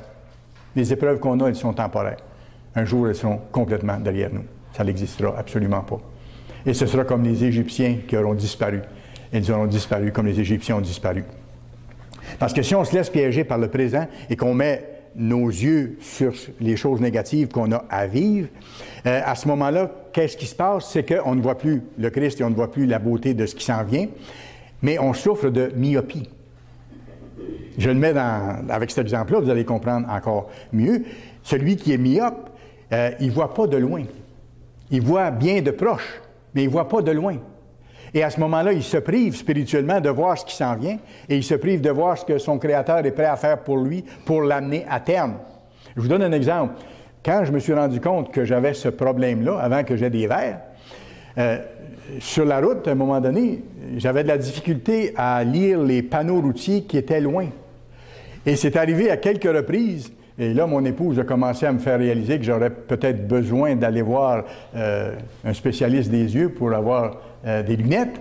Les épreuves qu'on a, elles sont temporaires. Un jour, elles seront complètement derrière nous. Ça n'existera absolument pas. Et ce sera comme les Égyptiens qui auront disparu. Ils auront disparu comme les Égyptiens ont disparu. Parce que si on se laisse piéger par le présent et qu'on met nos yeux sur les choses négatives qu'on a à vivre, à ce moment-là, qu'est-ce qui se passe? C'est qu'on ne voit plus le Christ et on ne voit plus la beauté de ce qui s'en vient, mais on souffre de myopie. Je le mets avec cet exemple-là, vous allez comprendre encore mieux. Celui qui est myope, il ne voit pas de loin. Il voit bien de proche, mais il ne voit pas de loin. Et à ce moment-là, il se prive spirituellement de voir ce qui s'en vient et il se prive de voir ce que son Créateur est prêt à faire pour lui, pour l'amener à terme. Je vous donne un exemple. Quand je me suis rendu compte que j'avais ce problème-là, avant que j'aie des verres, sur la route, à un moment donné, j'avais de la difficulté à lire les panneaux routiers qui étaient loin. Et c'est arrivé à quelques reprises. Et là, mon épouse a commencé à me faire réaliser que j'aurais peut-être besoin d'aller voir un spécialiste des yeux pour avoir des lunettes.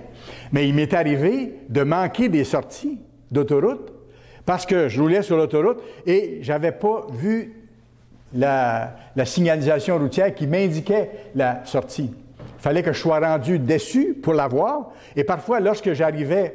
Mais il m'est arrivé de manquer des sorties d'autoroute parce que je roulais sur l'autoroute et je n'avais pas vu la signalisation routière qui m'indiquait la sortie. Il fallait que je sois rendu dessus pour la voir. Et parfois, lorsque j'arrivais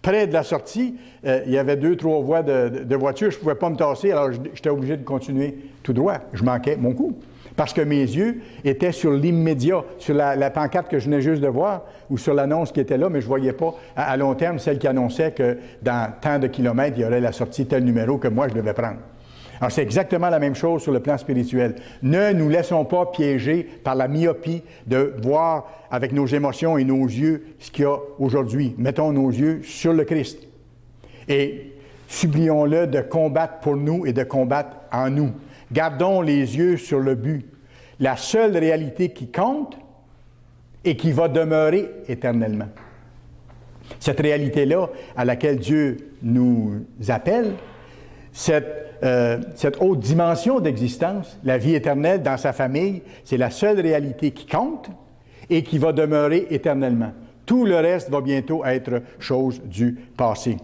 près de la sortie, il y avait 2-3 voies de voitures, je ne pouvais pas me tasser, alors j'étais obligé de continuer tout droit. Je manquais mon coup. Parce que mes yeux étaient sur l'immédiat, sur la pancarte que je venais juste de voir, ou sur l'annonce qui était là, mais je ne voyais pas à long terme celle qui annonçait que dans tant de kilomètres, il y aurait la sortie tel numéro que moi je devais prendre. Alors, c'est exactement la même chose sur le plan spirituel. Ne nous laissons pas piéger par la myopie de voir avec nos émotions et nos yeux ce qu'il y a aujourd'hui. Mettons nos yeux sur le Christ. Et supplions-le de combattre pour nous et de combattre en nous. Gardons les yeux sur le but, la seule réalité qui compte et qui va demeurer éternellement. Cette réalité-là à laquelle Dieu nous appelle, cette haute dimension d'existence, la vie éternelle dans sa famille, c'est la seule réalité qui compte et qui va demeurer éternellement. Tout le reste va bientôt être chose du passé.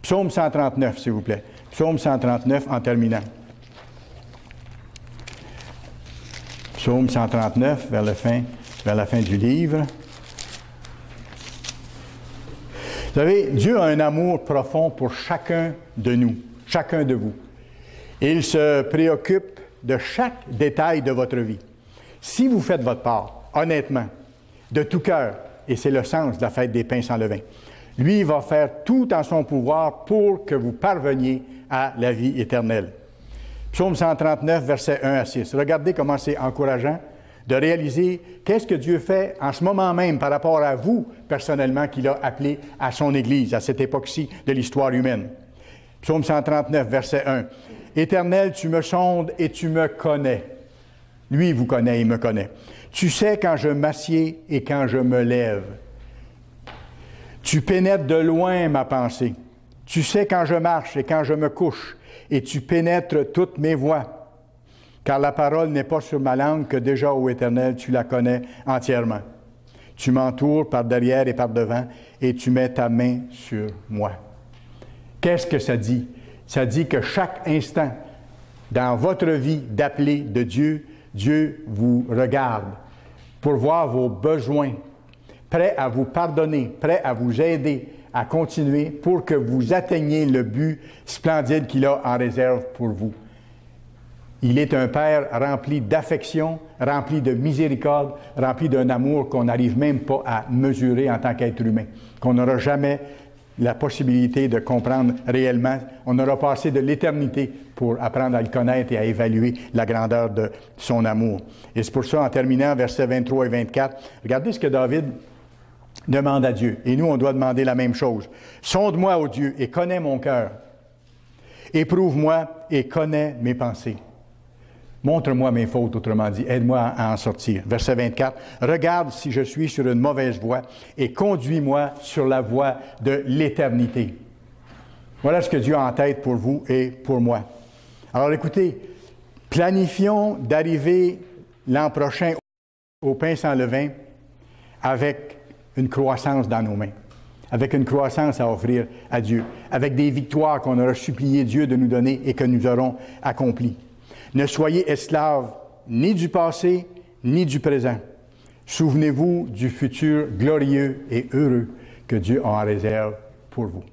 Psaume 139, s'il vous plaît. Psaume 139 en terminant. Psaume 139, vers la fin du livre. Vous savez, Dieu a un amour profond pour chacun de nous, chacun de vous. Il se préoccupe de chaque détail de votre vie. Si vous faites votre part, honnêtement, de tout cœur, et c'est le sens de la fête des pains sans levain, lui va faire tout en son pouvoir pour que vous parveniez à la vie éternelle. Psaume 139, versets 1 à 6. Regardez comment c'est encourageant de réaliser qu'est-ce que Dieu fait en ce moment même par rapport à vous, personnellement, qu'il a appelé à son Église, à cette époque-ci de l'histoire humaine. Psaume 139, verset 1. « Éternel, tu me sondes et tu me connais. » Lui, il vous connaît, il me connaît. « Tu sais quand je m'assieds et quand je me lève. Tu pénètres de loin ma pensée. Tu sais quand je marche et quand je me couche, et tu pénètres toutes mes voies. Car la parole n'est pas sur ma langue que déjà, ô Éternel, tu la connais entièrement. Tu m'entoures par derrière et par devant, et tu mets ta main sur moi. » Qu'est-ce que ça dit? Ça dit que chaque instant, dans votre vie d'appelé de Dieu, Dieu vous regarde pour voir vos besoins, prêt à vous pardonner, prêt à vous aider à continuer pour que vous atteigniez le but splendide qu'il a en réserve pour vous. Il est un Père rempli d'affection, rempli de miséricorde, rempli d'un amour qu'on n'arrive même pas à mesurer en tant qu'être humain, qu'on n'aura jamais la possibilité de comprendre réellement. On aura passé de l'éternité pour apprendre à le connaître et à évaluer la grandeur de son amour. Et c'est pour ça, en terminant, versets 23 et 24, regardez ce que David demande à Dieu. Et nous, on doit demander la même chose. « Sonde-moi, ô Dieu, et connais mon cœur. Éprouve-moi et connais mes pensées. Montre-moi mes fautes, autrement dit. Aide-moi à en sortir. » Verset 24. « Regarde si je suis sur une mauvaise voie et conduis-moi sur la voie de l'éternité. » Voilà ce que Dieu a en tête pour vous et pour moi. Alors écoutez, planifions d'arriver l'an prochain au pain sans levain avec une croissance dans nos mains, avec une croissance à offrir à Dieu, avec des victoires qu'on aura supplié Dieu de nous donner et que nous aurons accomplies. Ne soyez esclaves ni du passé, ni du présent. Souvenez-vous du futur glorieux et heureux que Dieu a en réserve pour vous.